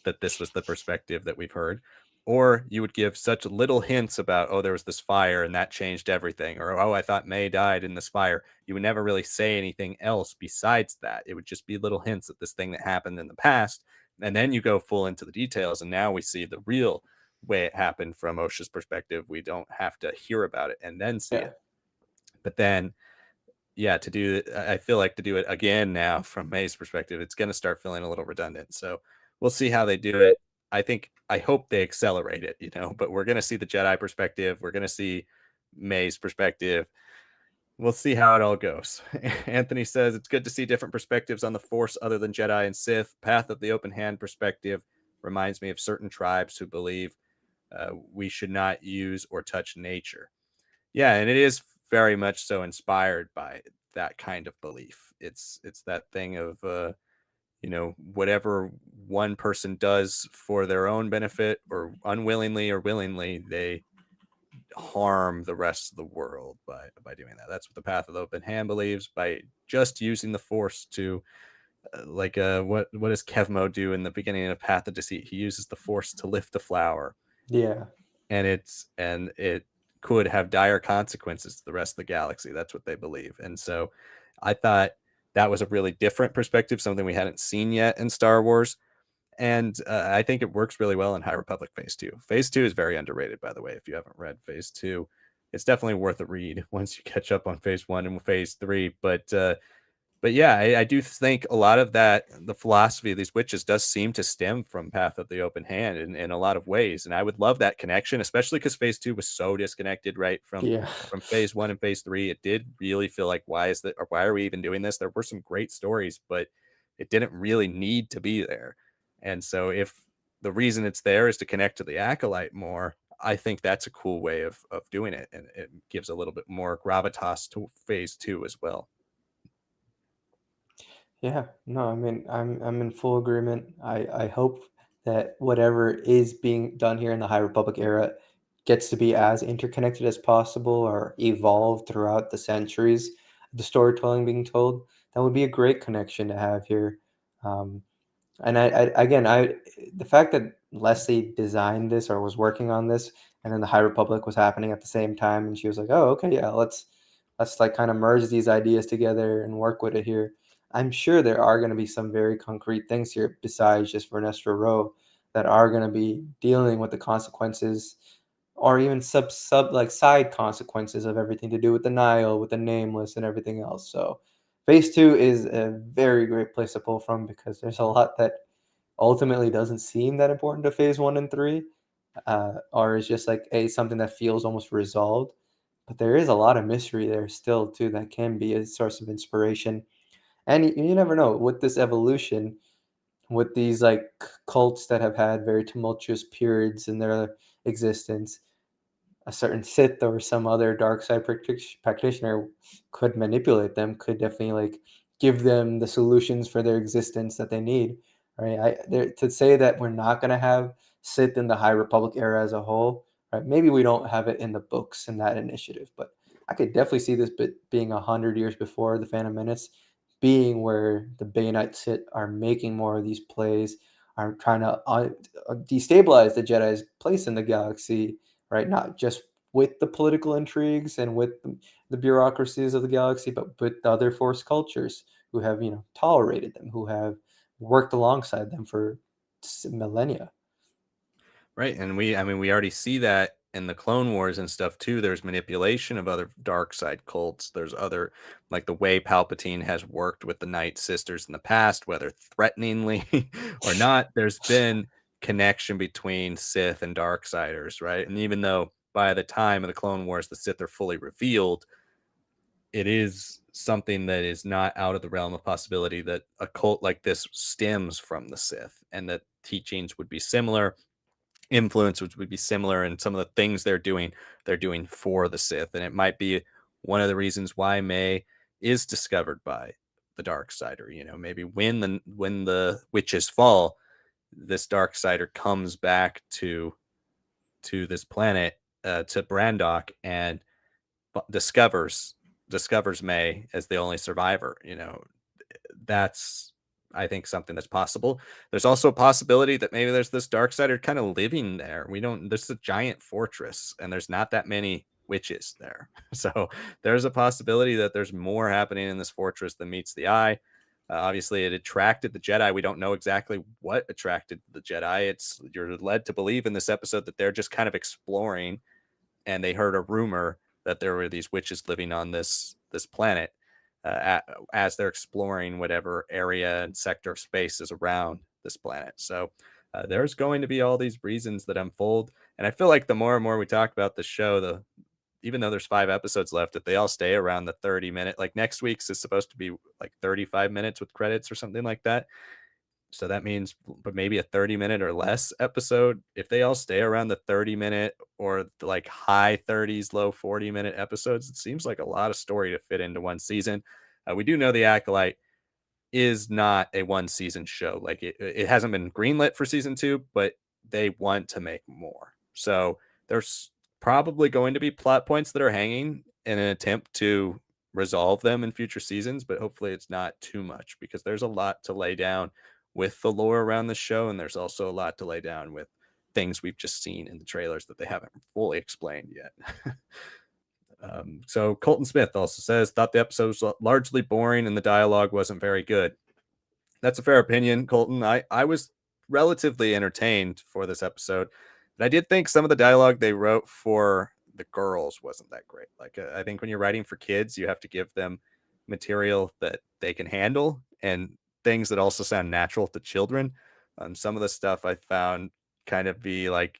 that this was the perspective that we've heard, or you would give such little hints about, oh, there was this fire and that changed everything, or oh, I thought May died in this fire. You would never really say anything else besides that. It would just be little hints at this thing that happened in the past, and then you go full into the details, and now we see the real way it happened from Osha's perspective. We don't have to hear about it and then see Yeah. it. But then, yeah, to do it, I feel like to do it again now from May's perspective, it's going to start feeling a little redundant. So we'll see how they do it. I hope they accelerate it, but we're going to see the Jedi perspective. We're going to see May's perspective. We'll see how it all goes. Anthony says it's good to see different perspectives on the Force other than Jedi and Sith. Path of the Open Hand perspective reminds me of certain tribes who believe we should not use or touch nature. Yeah, and it is very much so inspired by that kind of belief. It's that thing of whatever one person does for their own benefit or unwillingly or willingly, they harm the rest of the world by doing that. That's what the Path of the Open Hand believes, by just using the Force to what does Kevmo do in the beginning of Path of Deceit? He uses the Force to lift the flower, Yeah. and it could have dire consequences to the rest of the galaxy. That's what they believe. And so I thought that was a really different perspective, something we hadn't seen yet in Star Wars. And I think it works really well in High Republic Phase 2. Phase 2 is very underrated, by the way. If you haven't read Phase 2, it's definitely worth a read once you catch up on Phase 1 and Phase 3. But yeah, I do think a lot of that, the philosophy of these witches does seem to stem from Path of the Open Hand in a lot of ways. And I would love that connection, especially because Phase 2 was so disconnected, right, Yeah. from Phase 1 and Phase 3. It did really feel like, why are we even doing this? There were some great stories, but it didn't really need to be there. And so if the reason it's there is to connect to the Acolyte more, I think that's a cool way of doing it. And it gives a little bit more gravitas to Phase 2 as well. Yeah, no, I mean, I'm in full agreement. I hope that whatever is being done here in the High Republic era gets to be as interconnected as possible or evolved throughout the centuries of the storytelling being told. That would be a great connection to have here. Um, and again, the fact that Leslie designed this or was working on this, and then the High Republic was happening at the same time, and she was like, "Oh, okay, yeah, let's like kind of merge these ideas together and work with it here." I'm sure there are going to be some very concrete things here besides just Vernestra Rowe that are going to be dealing with the consequences or even sub like side consequences of everything to do with the Nile, with the Nameless, and everything else. So Phase 2 is a very great place to pull from because there's a lot that ultimately doesn't seem that important to Phase 1 and 3, or is just like something that feels almost resolved. But there is a lot of mystery there still too that can be a source of inspiration. And you never know with this evolution, with these like cults that have had very tumultuous periods in their existence, a certain Sith or some other dark side practitioner could manipulate them, could definitely like give them the solutions for their existence that they need. Right? To say that we're not going to have Sith in the High Republic era as a whole, right? Maybe we don't have it in the books in that initiative, but I could definitely see this bit being 100 years before the Phantom Menace, being where the Bayonite Sith are making more of these plays, are trying to destabilize the Jedi's place in the galaxy, right? Not just with the political intrigues and with the bureaucracies of the galaxy, but with the other Force cultures who have, tolerated them, who have worked alongside them for millennia. Right. And I mean, we already see that in the Clone Wars and stuff too. There's manipulation of other dark side cults. There's other, like the way Palpatine has worked with the Night Sisters in the past, whether threateningly or not, there's been connection between Sith and Darksiders, right? And even though by the time of the Clone Wars, the Sith are fully revealed, it is something that is not out of the realm of possibility that a cult like this stems from the Sith and that teachings would be similar, influence which would be similar, and some of the things they're doing for the Sith. And it might be one of the reasons why May is discovered by the dark sider. Maybe when the witches fall, this dark sider comes back to this planet, to Brandok, and discovers May as the only survivor. That's, I think, something that's possible. There's also a possibility that maybe there's this dark sider kind of living there. We don't There's a giant fortress and there's not that many witches there. So there's a possibility that there's more happening in this fortress than meets the eye. Obviously it attracted the Jedi. We don't know exactly what attracted the Jedi. You're led to believe in this episode that they're just kind of exploring, and they heard a rumor that there were these witches living on this planet, as they're exploring whatever area and sector of space is around this planet. So there's going to be all these reasons that unfold, and I feel like the more and more we talk about the show, the even though there's 5 episodes left, if they all stay around the 30-minute, like next week's is supposed to be like 35 minutes with credits or something like that, so that means, but maybe a 30-minute or less episode. If they all stay around the 30-minute or like high 30s, low 40-minute episodes, it seems like a lot of story to fit into one season. We do know the Acolyte is not a one season show. Like it hasn't been greenlit for season 2, but they want to make more. So there's probably going to be plot points that are hanging in an attempt to resolve them in future seasons, but hopefully it's not too much, because there's a lot to lay down with the lore around the show, and there's also a lot to lay down with things we've just seen in the trailers that they haven't fully explained yet. So Colton Smith also says, thought the episode was largely boring and the dialogue wasn't very good. That's a fair opinion, Colton. I was relatively entertained for this episode, but I did think some of the dialogue they wrote for the girls wasn't that great. Like, I think when you're writing for kids, you have to give them material that they can handle and things that also sound natural to children. Some of the stuff I found kind of be like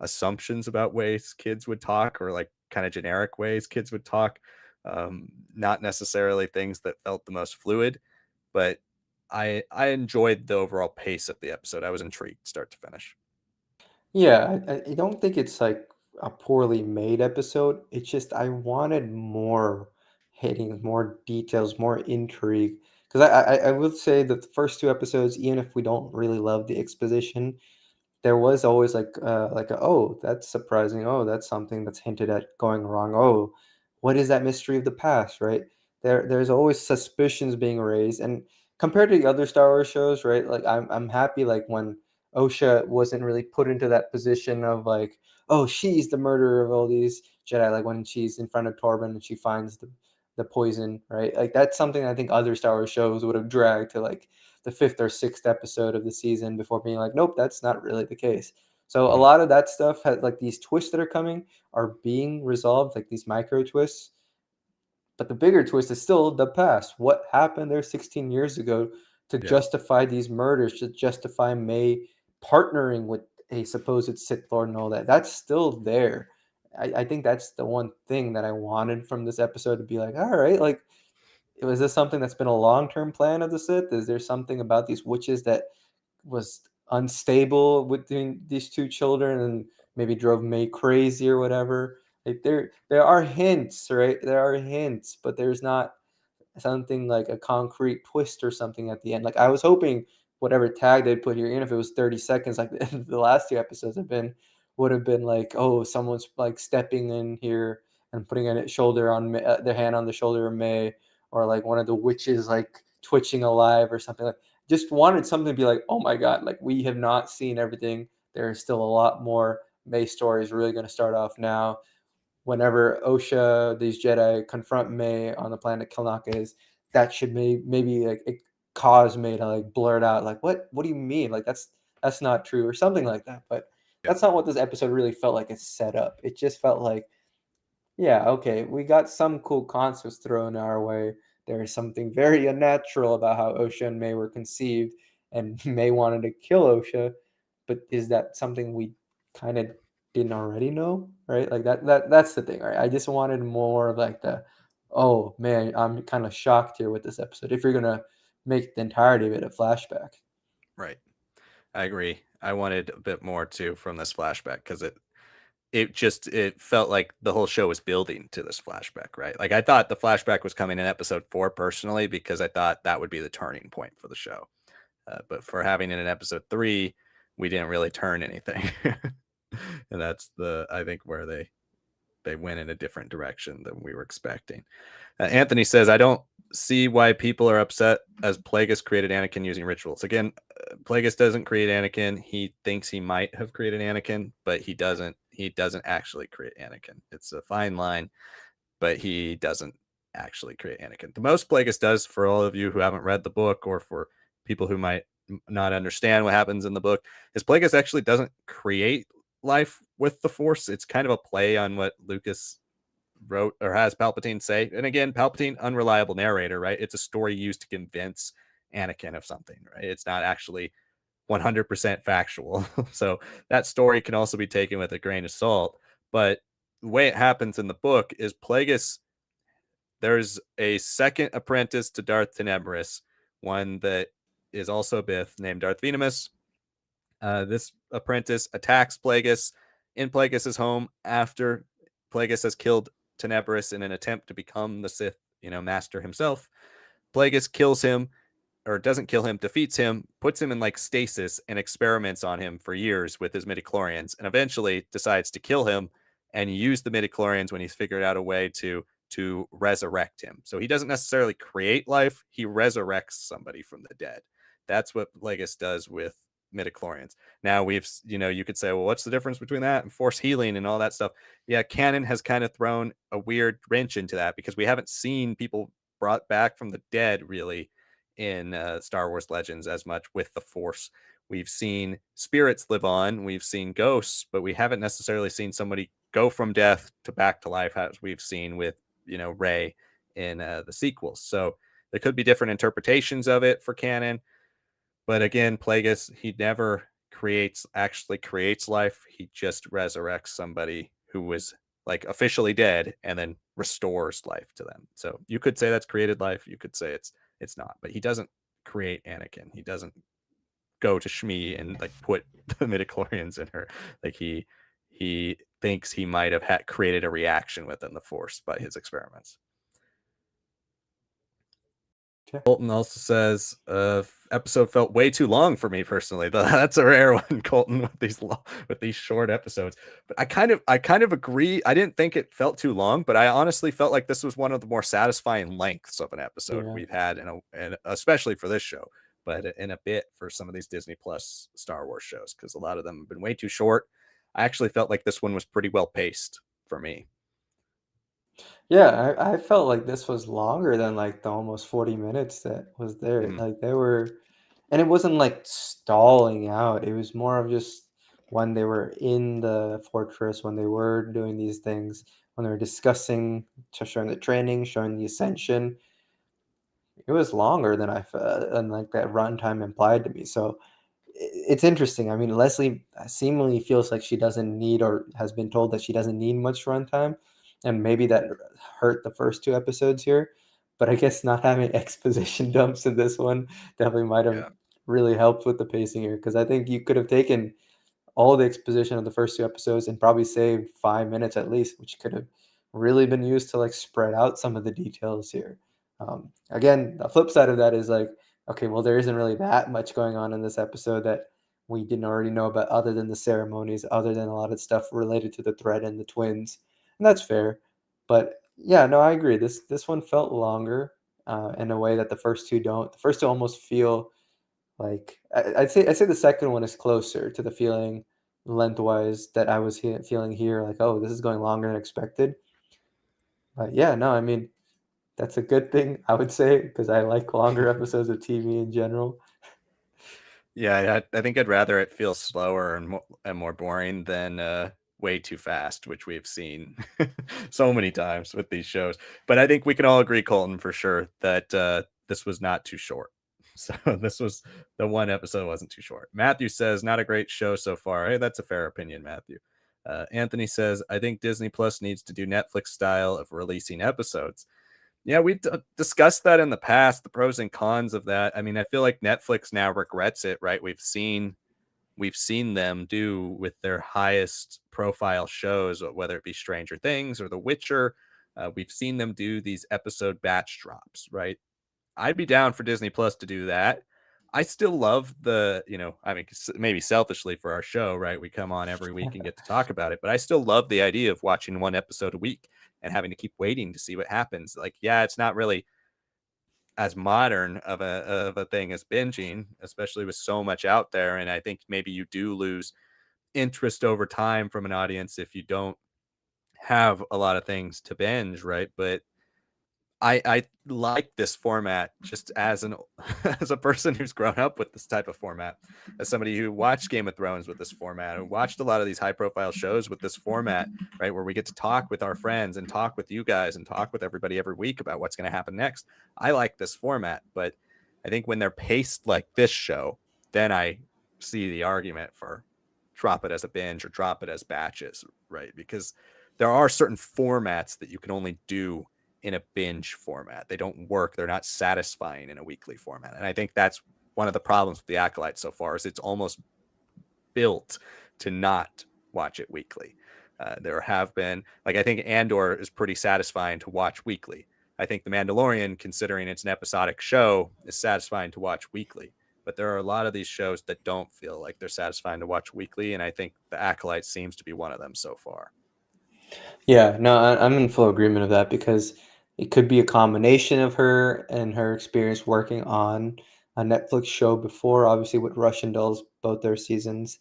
assumptions about ways kids would talk, or like kind of generic ways kids would talk, not necessarily things that felt the most fluid. But I enjoyed the overall pace of the episode. I was intrigued start to finish. Yeah, I don't think it's like a poorly made episode. It's just I wanted more hitting, more details, more intrigue. Because I will say that the first two episodes, even if we don't really love the exposition, there was always like a, oh, that's surprising. Oh, that's something that's hinted at going wrong. Oh, what is that mystery of the past, right? There's always suspicions being raised. And compared to the other Star Wars shows, right? Like I'm happy like when Osha wasn't really put into that position of like, oh, she's the murderer of all these Jedi, like when she's in front of Torben and she finds the poison, right? Like that's something I think other Star Wars shows would have dragged to like the fifth or sixth episode of the season before being like, nope, that's not really the case. So a Mhm. lot of that stuff has like these twists that are coming are being resolved, like these micro twists. But the bigger twist is still the past. What happened there 16 years ago to Yeah. justify these murders, to justify May partnering with a supposed Sith Lord and all that? That's still there. I think that's the one thing that I wanted from this episode to be like, all right, like was this something that's been a long-term plan of the Sith? Is there something about these witches that was unstable between these two children and maybe drove May crazy or whatever? Like there are hints, right? There are hints, but there's not something like a concrete twist or something at the end. Like I was hoping whatever tag they'd put here, even if it was 30 seconds, like the last two episodes have been, would have been like, oh, someone's like stepping in here and putting a shoulder on their hand on the shoulder of May, or like one of the witches like twitching alive or something. Like just wanted something to be like, oh my god, like we have not seen everything. There's still a lot more. May story is really going to start off now whenever Osha, these Jedi confront May on the planet Kilnaka is, that should maybe like it cause May to like blurt out like what do you mean? Like that's not true, or something like that. But Yeah. that's not what this episode really felt like. It's set up. It just felt like, yeah, okay, we got some cool concepts thrown our way. There is something very unnatural about how Osha and May were conceived, and May wanted to kill Osha, but is that something we kind of didn't already know, right? Like that's the thing, right? I just wanted more of like the, oh man, I'm kind of shocked here with this episode. If you're gonna make the entirety of it a flashback. Right. I agree. I wanted a bit more too from this flashback because it felt like the whole show was building to this flashback, right? Like I thought the flashback was coming in episode 4 personally because I thought that would be the turning point for the show. But for having it in episode 3, we didn't really turn anything. And that's I think where they went in a different direction than we were expecting. Anthony says, I don't see why people are upset as Plagueis created Anakin using rituals. Again, Plagueis doesn't create Anakin. He thinks he might have created Anakin, but he doesn't. He doesn't actually create Anakin. It's a fine line, but he doesn't actually create Anakin. The most Plagueis does, for all of you who haven't read the book or for people who might not understand what happens in the book, is Plagueis actually doesn't create life with the Force. It's kind of a play on what Lucas wrote or has Palpatine say. And again, Palpatine, unreliable narrator, right? It's a story used to convince Anakin of something, right? It's not actually 100% factual. So that story can also be taken with a grain of salt. But the way it happens in the book is Plagueis, there's a second apprentice to Darth Tenebris, one that is also Bith, named Darth Venemus. This apprentice attacks Plagueis in Plagueis's home after Plagueis has killed Tenebris in an attempt to become the Sith, master himself. Plagueis kills him, or doesn't kill him, defeats him, puts him in like stasis, and experiments on him for years with his midichlorians, and eventually decides to kill him and use the midichlorians when he's figured out a way to resurrect him. So he doesn't necessarily create life; he resurrects somebody from the dead. That's what Plagueis does with midichlorians. Now you could say, well, what's the difference between that and force healing and all that stuff? Yeah, canon has kind of thrown a weird wrench into that because we haven't seen people brought back from the dead really in Star Wars Legends as much with the Force. We've seen spirits live on, we've seen ghosts, but we haven't necessarily seen somebody go from death to back to life as we've seen with Rey in the sequels. So there could be different interpretations of it for canon, but again, Plagueis, he never actually creates life. He just resurrects somebody who was like officially dead and then restores life to them. So you could say that's created life. You could say it's not, but he doesn't create Anakin. He doesn't go to Shmi and like put the midichlorians in her. Like he thinks he might have created a reaction within the Force by his experiments. Okay. Colton also says, episode felt way too long for me personally. That's a rare one, Colton, with these short episodes. But I kind of agree. I didn't think it felt too long, but I honestly felt like this was one of the more satisfying lengths of an episode Yeah. we've had, and especially for this show, but in a bit for some of these Disney Plus Star Wars shows, because a lot of them have been way too short. I actually felt like this one was pretty well paced for me. Yeah, I felt like this was longer than like the almost 40 minutes that was there. Mm, Like they were, and it wasn't like stalling out. It was more of just when they were in the fortress, when they were doing these things, when they were discussing, showing the training, showing the ascension. It was longer than I felt, and like that runtime implied to me. So it's interesting. I mean, Leslie seemingly feels like she doesn't need, or has been told that she doesn't need much runtime, and maybe that hurt the first two episodes here. But I guess not having exposition dumps in this one definitely might have yeah. really helped with the pacing here, because I think you could have taken all the exposition of the first two episodes and probably saved 5 minutes at least, which could have really been used to like spread out some of the details here. Again, the flip side of that is like, okay, well, there isn't really that much going on in this episode that we didn't already know about, other than the ceremonies, other than a lot of stuff related to the thread and the twins, and that's fair. But yeah, no, I agree. This one felt longer in a way that the first two don't. The first two almost feel like I'd say the second one is closer to the feeling lengthwise that I was feeling here. Like, oh, this is going longer than expected. But yeah, no, I mean that's a good thing, I would say, because I like longer episodes of TV in general. Yeah, I think I'd rather it feel slower and more boring than way too fast, which we've seen so many times with these shows. But I think we can all agree, Colton, for sure, that this was not too short. So this was the one episode wasn't too short. Matthew says, not a great show so far. Hey, that's a fair opinion, Matthew. Anthony says, I think Disney Plus needs to do Netflix style of releasing episodes. Yeah, we've discussed that in the past, the pros and cons of that. I mean, I feel like Netflix now regrets it, right? We've seen them do with their highest profile shows, whether it be Stranger Things or The Witcher. We've seen them do these episode batch drops, right? I'd be down for Disney Plus to do that. I still love I mean, maybe selfishly for our show, right? We come on every week and get to talk about it, but I still love the idea of watching one episode a week and having to keep waiting to see what happens. Like, yeah, it's not really as modern of a thing as binging, especially with so much out there. And I think maybe you do lose interest over time from an audience if you don't have a lot of things to binge, right? But I like this format just as an as a person who's grown up with this type of format, as somebody who watched Game of Thrones with this format, who watched a lot of these high profile shows with this format, right, where we get to talk with our friends and talk with you guys and talk with everybody every week about what's going to happen next. I like this format, but I think when they're paced like this show, then I see the argument for drop it as a binge or drop it as batches, right? Because there are certain formats that you can only do in a binge format. They don't work. They're not satisfying in a weekly format. And I think that's one of the problems with the Acolyte so far is it's almost built to not watch it weekly. There have been, like, I think Andor is pretty satisfying to watch weekly. I think The Mandalorian, considering it's an episodic show, is satisfying to watch weekly. But there are a lot of these shows that don't feel like they're satisfying to watch weekly. And I think The Acolyte seems to be one of them so far. Yeah, no, I'm in full agreement of that because it could be a combination of her and her experience working on a Netflix show before, obviously with Russian Dolls, both their seasons.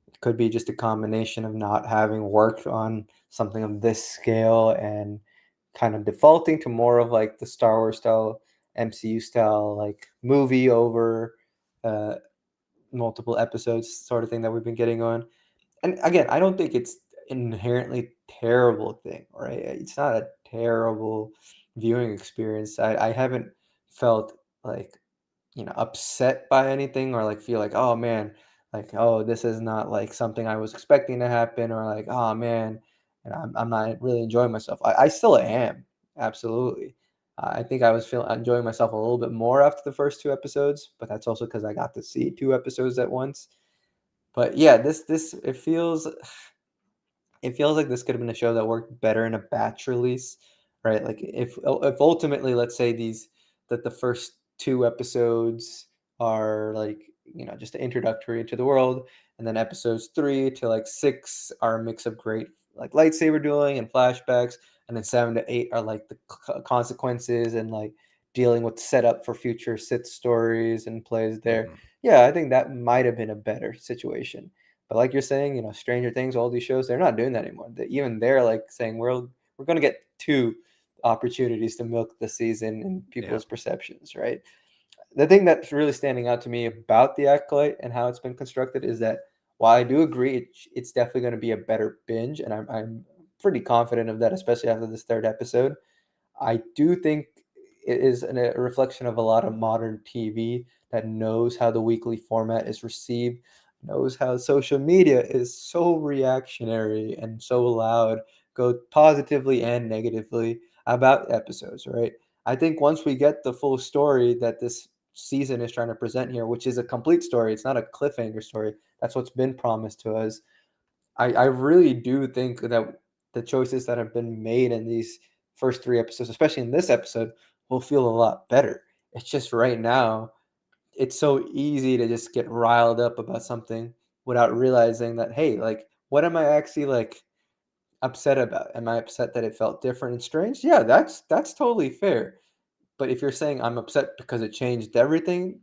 It could be just a combination of not having worked on something of this scale and kind of defaulting to more of like the Star Wars style, MCU style, like movie over uh, multiple episodes sort of thing that we've been getting on. And again, I don't think it's inherently terrible thing, right? It's not a terrible viewing experience. I haven't felt like, upset by anything or like feel like, oh man, like, oh, this is not like something I was expecting to happen, or like, oh man, and I'm not really enjoying myself. I still am, absolutely. I think I was feeling enjoying myself a little bit more after the first two episodes, but that's also because I got to see two episodes at once. But yeah, this it feels like this could have been a show that worked better in a batch release, right? Like if ultimately, let's say that the first two episodes are like, just introductory to the world, and then episodes 3 to 6 are a mix of great like lightsaber dueling and flashbacks, and then 7 to 8 are like the consequences and like dealing with setup for future Sith stories and plays there. Mm-hmm. Yeah, I think that might have been a better situation. But like you're saying, Stranger Things, all these shows, they're not doing that anymore. Even they're like saying we're going to get two opportunities to milk the season in Yeah. people's perceptions, right? The thing that's really standing out to me about the Acolyte and how it's been constructed is that while I do agree it's definitely going to be a better binge, and I'm pretty confident of that, especially after this third episode. I do think it is a reflection of a lot of modern TV that knows how the weekly format is received, knows how social media is so reactionary and so loud, go positively and negatively about episodes, right? I think once we get the full story that this season is trying to present here, which is a complete story, it's not a cliffhanger story. That's what's been promised to us. I really do think that the choices that have been made in these first three episodes, especially in this episode, will feel a lot better. It's just right now, it's so easy to just get riled up about something without realizing that, hey, like, what am I actually like upset about? Am I upset that it felt different and strange? Yeah, that's totally fair. But if you're saying I'm upset because it changed everything,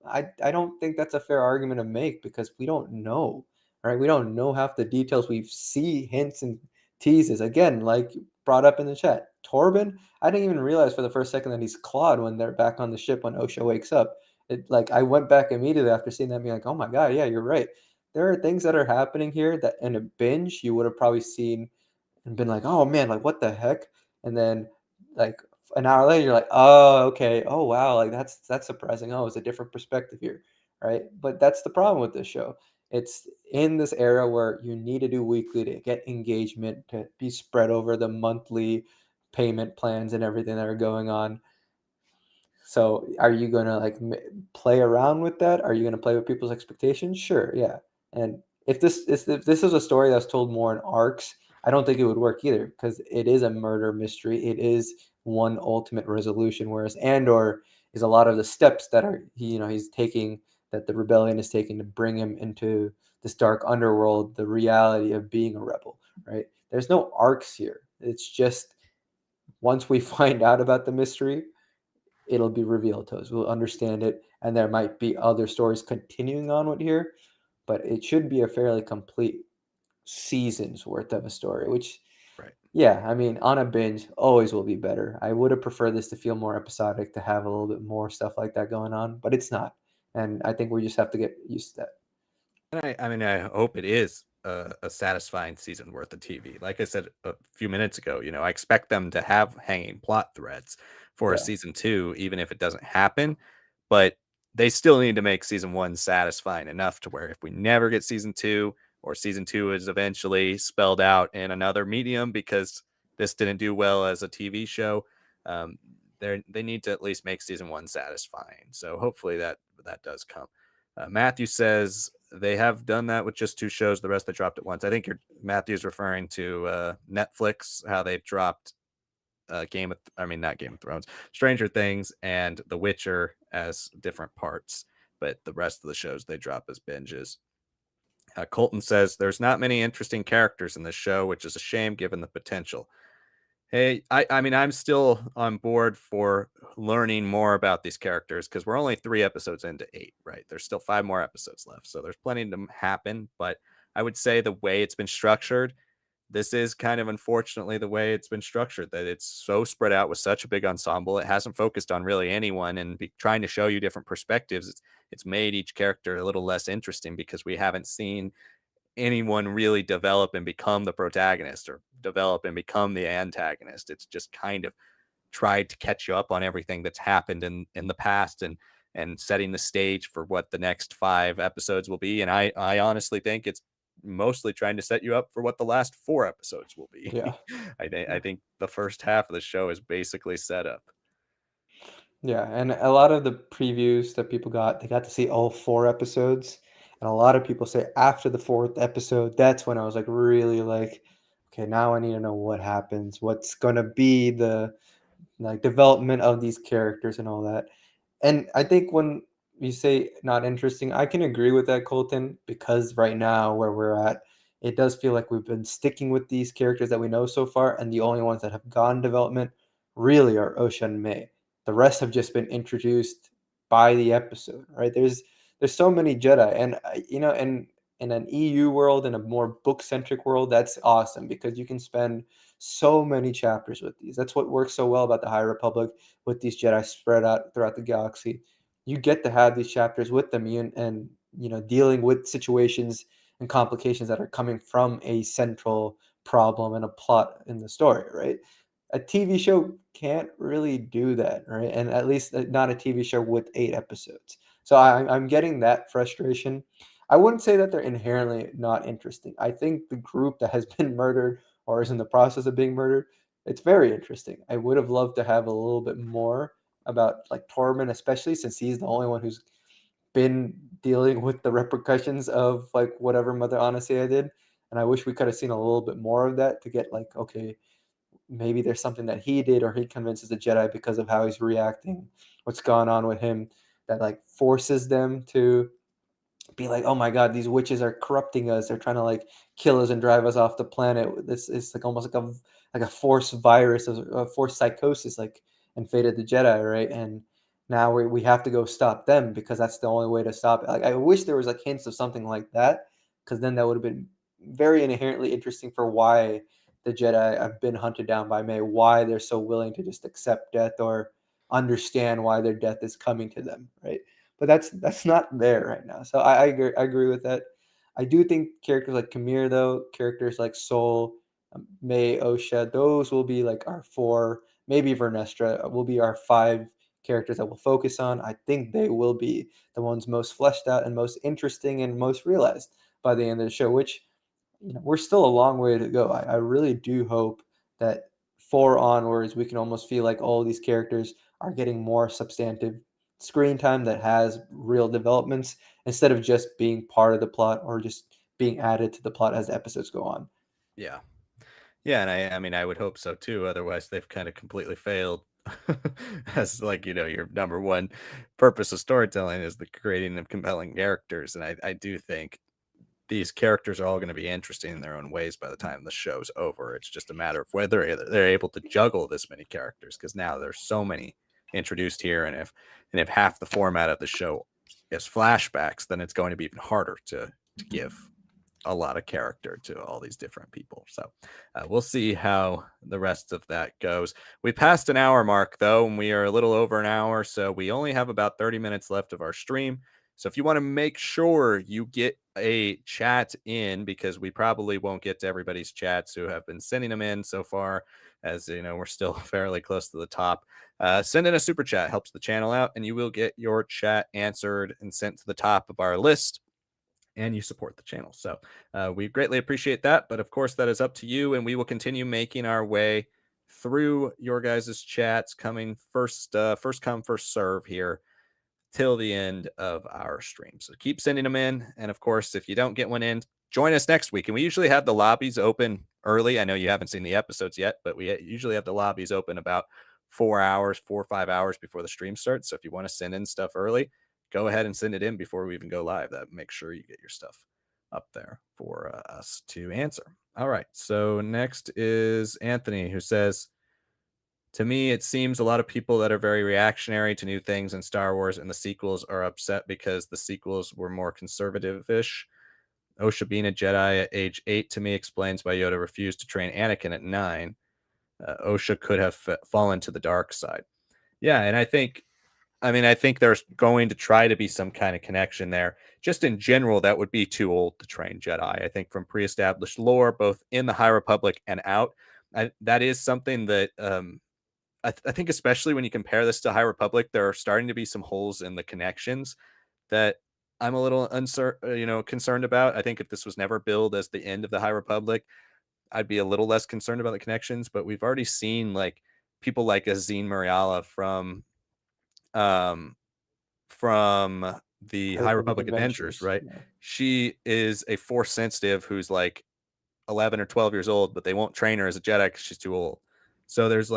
I don't think that's a fair argument to make because we don't know, right? We don't know half the details. We see hints and teases. Again, like brought up in the chat, Torben, I didn't even realize for the first second that he's Claude when they're back on the ship when Osha wakes up. Like I went back immediately after seeing that, being like, oh my god, yeah, you're right. There are things that are happening here that in a binge you would have probably seen and been like, "Oh man, like what the heck?" And then like an hour later, you're like, "Oh, okay. Oh wow, like that's surprising. Oh, it's a different perspective here." Right? But that's the problem with this show. It's in this era where you need to do weekly to get engagement, to be spread over the monthly payment plans and everything that are going on. So, are you gonna like play around with that? Are you gonna play with people's expectations? Sure, yeah. And if this is a story that's told more in arcs, I don't think it would work either because it is a murder mystery. It is one ultimate resolution, whereas Andor is a lot of the steps that are he's taking, that the rebellion is taking to bring him into this dark underworld, the reality of being a rebel. Right? There's no arcs here. It's just once we find out about the mystery, it'll be revealed to us. We'll understand it, and there might be other stories continuing on with here, but it should be a fairly complete season's worth of a story. Which, Right. yeah, I mean, on a binge, always will be better. I would have preferred this to feel more episodic, to have a little bit more stuff like that going on, but it's not, and I think we just have to get used to that. And I mean, I hope it is a satisfying season worth of TV. Like I said a few minutes ago, I expect them to have hanging plot threads for a Yeah, season two, even if it doesn't happen. But they still need to make season one satisfying enough to where if we never get season two, or season two is eventually spelled out in another medium because this didn't do well as a TV show, um, they need to at least make season one satisfying. So hopefully that does come. Matthew says they have done that with just two shows. The rest they dropped at once. I think Matthew's referring to Netflix, how they've dropped I mean not Game of Thrones, Stranger Things, and The Witcher as different parts, but the rest of the shows they drop as binges. Colton says there's not many interesting characters in this show, which is a shame given the potential. Hey, I mean, I'm still on board for learning more about these characters because we're only 3 episodes into 8, right? There's still 5 more episodes left, so there's plenty to happen. But I would say the way it's been structured, this is kind of unfortunately the way it's been structured, that it's so spread out with such a big ensemble. It hasn't focused on really anyone, and trying to show you different perspectives. It's made each character a little less interesting because we haven't seen anyone really develop and become the protagonist or develop and become the antagonist. It's just kind of tried to catch you up on everything that's happened in the past and setting the stage for what the next 5 episodes will be. And I honestly think it's mostly trying to set you up for what the last 4 episodes will be. yeah, I think the first half of the show is basically set up. yeah. And a lot of the previews that people got, they got to see all 4 episodes. And a lot of people say after the fourth episode, that's when I was like really like, okay, now I need to know what happens, what's gonna be the like development of these characters and all that. And I think when you say not interesting, I can agree with that, Colton, because right now where we're at, it does feel like we've been sticking with these characters that we know so far, and the only ones that have gone development really are Osha and May. The rest have just been introduced by the episode, right? There's so many Jedi, and in an EU world, in a more book centric world, that's awesome because you can spend so many chapters with these. That's what works so well about the High Republic with these Jedi spread out throughout the galaxy. You get to have these chapters with them and dealing with situations and complications that are coming from a central problem and a plot in the story, right? A TV show can't really do that, right? And at least not a TV show with 8 episodes. So I'm getting that frustration. I wouldn't say that they're inherently not interesting. I think the group that has been murdered or is in the process of being murdered, it's very interesting. I would have loved to have a little bit more about like Tormund, especially since he's the only one who's been dealing with the repercussions of like whatever Mother Anastasia did. And I wish we could have seen a little bit more of that to get like, okay, maybe there's something that he did or he convinces the Jedi because of how he's reacting, what's gone on with him, that like forces them to be like, oh my god, these witches are corrupting us. They're trying to like kill us and drive us off the planet. This is like almost like a forced virus, a forced psychosis, like in Fate of the Jedi, right? And now we have to go stop them because that's the only way to stop it. Like I wish there was like hints of something like that, because then that would have been very inherently interesting for why the Jedi have been hunted down by May, why they're so willing to just accept death or understand why their death is coming to them, right? but that's not there right now. So I agree with that. I do think characters like Kamir, though, characters like Soul, May, Osha, those will be like our four. Maybe Vernestra will be our five characters that we'll focus on. I think they will be the ones most fleshed out and most interesting and most realized by the end of the show, which, we're still a long way to go. I really do hope that four onwards, we can almost feel like all these characters are getting more substantive screen time that has real developments instead of just being part of the plot or just being added to the plot as the episodes go on. Yeah. Yeah, and I mean I would hope so too. Otherwise, they've kind of completely failed as like, your number one purpose of storytelling is the creating of compelling characters. And I do think these characters are all going to be interesting in their own ways by the time the show's over. It's just a matter of whether they're able to juggle this many characters, because now there's so many introduced here, and if half the format of the show is flashbacks, then it's going to be even harder to give a lot of character to all these different people. So we'll see how the rest of that goes. We passed an hour mark though, and we are a little over an hour, so we only have about 30 minutes left of our stream. So if you want to make sure you get a chat in, because we probably won't get to everybody's chats who have been sending them in so far, as we're still fairly close to the top. Send in a super chat, helps the channel out, and you will get your chat answered and sent to the top of our list, and you support the channel. So we greatly appreciate that. But of course, that is up to you, and we will continue making our way through your guys' chats, coming first come, first serve here till the end of our stream. So keep sending them in. And of course, if you don't get one in, join us next week. And we usually have the lobbies open early. I know you haven't seen the episodes yet, but we usually have the lobbies open about 4 or 5 hours before the stream starts. So if you want to send in stuff early, go ahead and send it in before we even go live. That make sure you get your stuff up there for us to answer. All right. So next is Anthony, who says, to me, it seems a lot of people that are very reactionary to new things in Star Wars and the sequels are upset because the sequels were more conservative-ish. Osha being a Jedi at age 8 to me explains why Yoda refused to train Anakin at 9. Osha could have fallen to the dark side. Yeah, and I think there's going to try to be some kind of connection there. Just in general, that would be too old to train Jedi. I think from pre-established lore, both in the High Republic and out, that is something that I think especially when you compare this to High Republic, there are starting to be some holes in the connections that I'm a little concerned about. I think if this was never billed as the end of the High Republic, I'd be a little less concerned about the connections. But we've already seen like people like Azine Mariala um, from the High High Republic Republic Adventures, Adventures. right? Yeah. She is a Force sensitive who's like 11 or 12 years old, but they won't train her as a Jedi because she's too old. So there's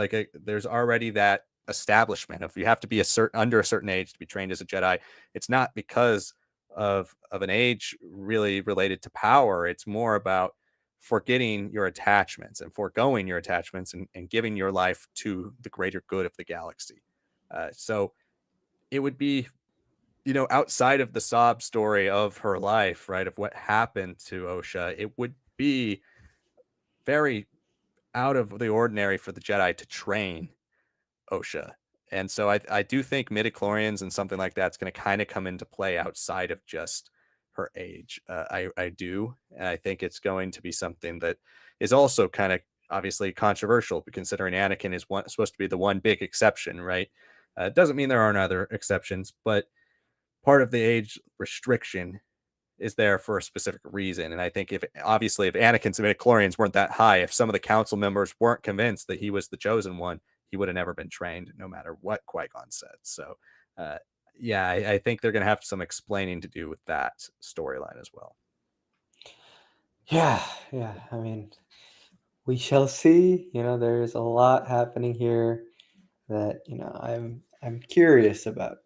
already that establishment of you have to be under a certain age to be trained as a Jedi. It's not because of an age really related to power. It's more about forgetting your attachments and foregoing your attachments and giving your life to the greater good of the galaxy. So it would be, outside of the sob story of her life, right, of what happened to Osha, it would be very out of the ordinary for the Jedi to train Osha. And so I do think midichlorians and something like that's going to kind of come into play outside of just her age. I do. And I think it's going to be something that is also kind of obviously controversial, considering Anakin is supposed to be the one big exception, right? It doesn't mean there aren't other exceptions, but part of the age restriction is there for a specific reason. And I think if Anakin's midichlorians weren't that high, if some of the council members weren't convinced that he was the chosen one, he would have never been trained, no matter what Qui-Gon said. So, uh, yeah, I think they're going to have some explaining to do with that storyline as well. Yeah, yeah. I mean, we shall see. There's a lot happening here that I'm curious about.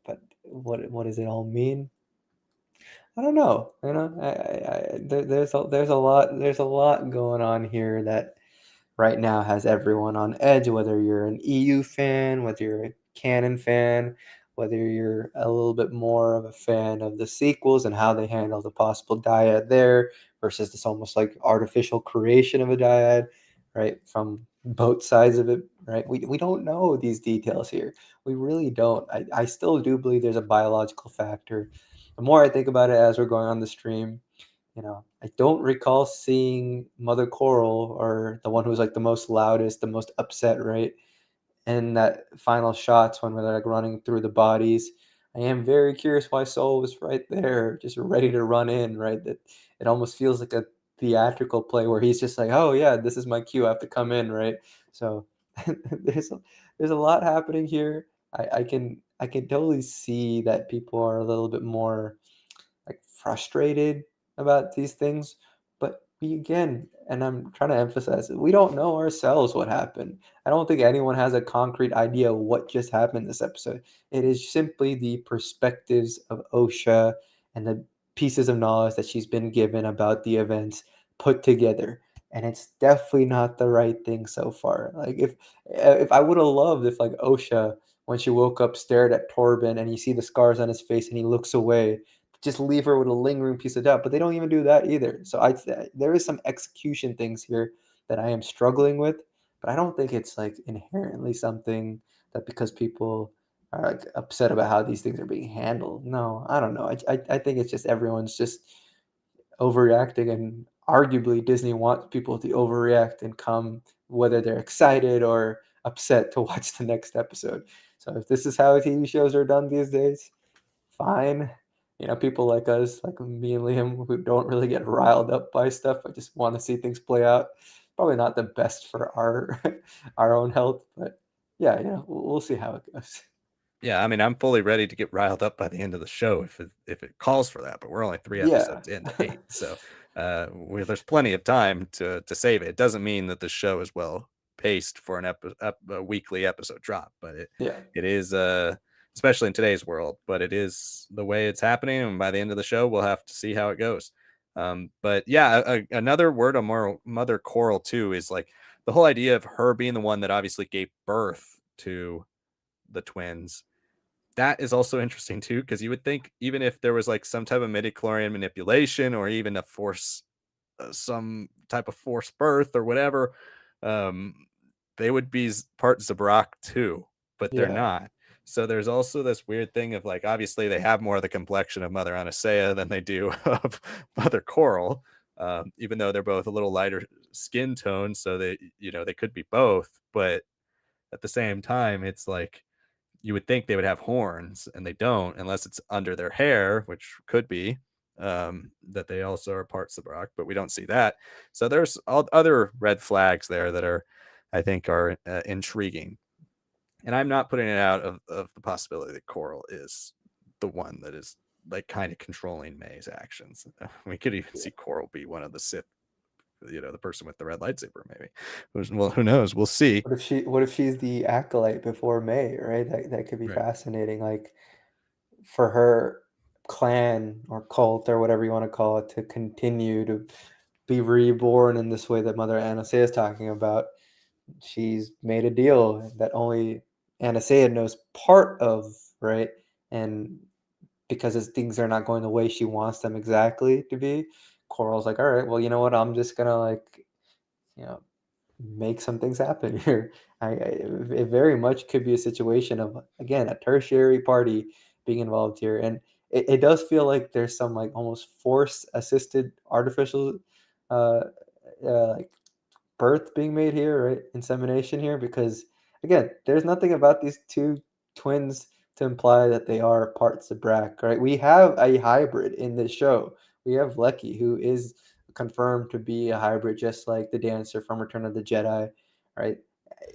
But what does it all mean? I don't know. There's a lot going on here that right now has everyone on edge. Whether you're an EU fan, whether you're a canon fan, whether you're a little bit more of a fan of the sequels and how they handle the possible dyad there versus this almost like artificial creation of a dyad, right? From both sides of it, right? We don't know these details here. We really don't. I still do believe there's a biological factor. The more I think about it as we're going on the stream, I don't recall seeing Mother Coral, or the one who's like the most loudest, the most upset, right? And that final shots when they're like running through the bodies. I am very curious why Soul was right there, just ready to run in, right? That it almost feels like a theatrical play where he's just like, oh yeah, this is my cue, I have to come in, right? So there's a, there's a lot happening here. I can totally see that people are a little bit more like frustrated about these things. But we again, and I'm trying to emphasize it, we don't know ourselves what happened. I don't think anyone has a concrete idea what just happened this episode. It is simply the perspectives of Osha and the pieces of knowledge that she's been given about the events put together. And it's definitely not the right thing so far. Like if I would have loved if like Osha, when she woke up, stared at Torben and you see the scars on his face and he looks away, just leave her with a lingering piece of doubt. But they don't even do that either. So there is some execution things here that I am struggling with, but I don't think it's like inherently something that because people are like upset about how these things are being handled. No, I don't know. I think it's just everyone's just overreacting, and arguably Disney wants people to overreact and come whether they're excited or upset to watch the next episode. So if this is how TV shows are done these days, fine. People like us, like me and Liam, who don't really get riled up by stuff. I just want to see things play out. Probably not the best for our our own health, but yeah, we'll see how it goes. Yeah, I mean, I'm fully ready to get riled up by the end of the show if it calls for that, but we're only 3 Yeah. episodes into 8, so, there's plenty of time to save it. It doesn't mean that the show is well paced for a weekly episode drop, but it Yeah. it is, especially in today's world, but it is the way it's happening, and by the end of the show, we'll have to see how it goes. But yeah, another word on Mother Coral too is, like, the whole idea of her being the one that obviously gave birth to the twins. That is also interesting too, because you would think even if there was like some type of midichlorian manipulation or even a force, some type of forced birth or whatever, um, they would be part Zabrak too, but they're Yeah. not. So there's also this weird thing of like, obviously they have more of the complexion of Mother Anastasia than they do of Mother Coral, even though they're both a little lighter skin tone. So they could be both, but at the same time, it's like you would think they would have horns and they don't unless it's under their hair, which could be that they also are part Sabrak, but we don't see that. So there's all other red flags there that are, I think, are intriguing. And I'm not putting it out of the possibility that Coral is the one that is like kind of controlling May's actions. We could even see Coral be one of the Sith, the person with the red lightsaber, maybe. Well, who knows? We'll see. What if she's the acolyte before May, right? That could be Right. fascinating. Like for her clan or cult or whatever you want to call it to continue to be reborn in this way that Mother Anastasia is talking about. She's made a deal that only Anastasia knows part of, right? And because things are not going the way she wants them exactly to be, Coral's like, all right, well, you know what? I'm just gonna like, you know, make some things happen here. It very much could be a situation of again a tertiary party being involved here, and it does feel like there's some like almost force assisted artificial uh, like birth being made here, right? Insemination here, because again, there's nothing about these two twins to imply that they are parts of Brack, right? We have a hybrid in this show. We have Lecky, who is confirmed to be a hybrid, just like the dancer from Return of the Jedi, right?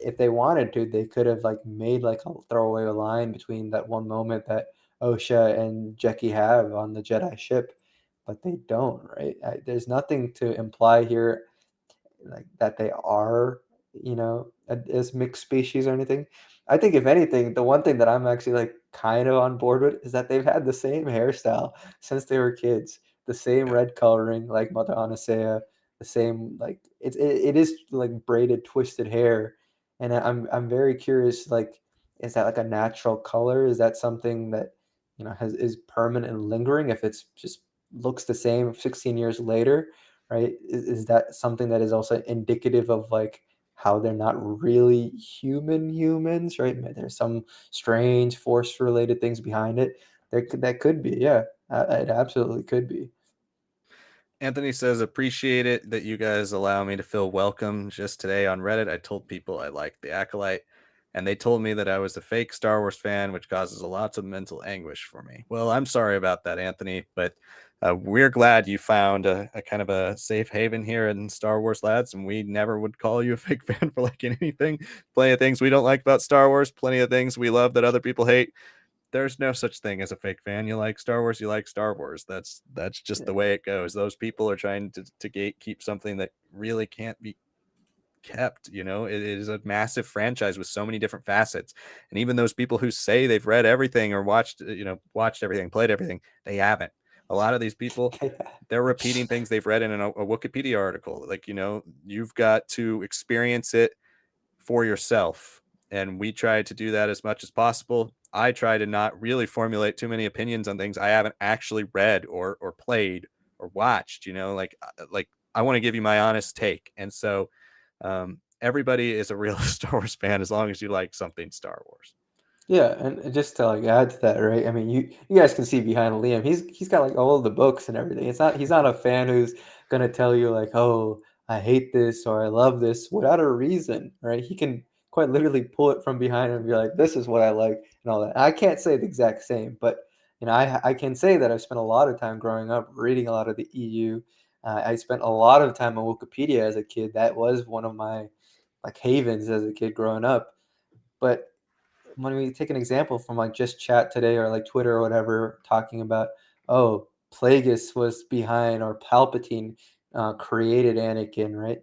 If they wanted to, they could have like made like a throwaway line between that one moment that Osha and Jackie have on the Jedi ship, but they don't, right? There's nothing to imply here like that they are, as mixed species or anything. I think if anything, the one thing that I'm actually like kind of on board with is that they've had the same hairstyle since they were kids, the same Yeah. red coloring like Mother Anastasia, the same like it is like braided, twisted hair, and I'm very curious like is that like a natural color? Is that something that has is permanent and lingering? If it's just looks the same 16 years later, right? Is that something that is also indicative of like how they're not really humans, right? There's some strange force related things behind it. That could be, yeah, it absolutely could be. Anthony says, appreciate it that you guys allow me to feel welcome. Just today on Reddit, I told people I liked the Acolyte, and they told me that I was a fake Star Wars fan, which causes a lots of mental anguish for me. Well, I'm sorry about that, Anthony, but we're glad you found a kind of a safe haven here in Star Wars Lads, and we never would call you a fake fan for liking anything. Plenty of things we don't like about Star Wars, plenty of things we love that other people hate. There's no such thing as a fake fan. You like Star Wars, you like Star Wars. That's just the Yeah. way it goes. Those people are trying to gatekeep something that really can't be kept. It is a massive franchise with so many different facets. And even those people who say they've read everything or watched everything, played everything, they haven't. A lot of these people, they're repeating things they've read in a Wikipedia article. Like, you've got to experience it for yourself. And we try to do that as much as possible. I try to not really formulate too many opinions on things I haven't actually read or played or watched. Like I want to give you my honest take. And so everybody is a real Star Wars fan as long as you like something Star Wars. Yeah, and just to like add to that, right? I mean, you guys can see behind Liam, he's got like all of the books and everything. He's not a fan who's gonna tell you like, oh, I hate this or I love this without a reason, right? He can quite literally pull it from behind and be like, this is what I like and all that. I can't say the exact same, but I can say that I've spent a lot of time growing up reading a lot of the EU. I spent a lot of time on Wikipedia as a kid. That was one of my like havens as a kid growing up. But when we take an example from like just chat today or like Twitter or whatever, talking about, oh, Plagueis was behind or Palpatine created Anakin, right?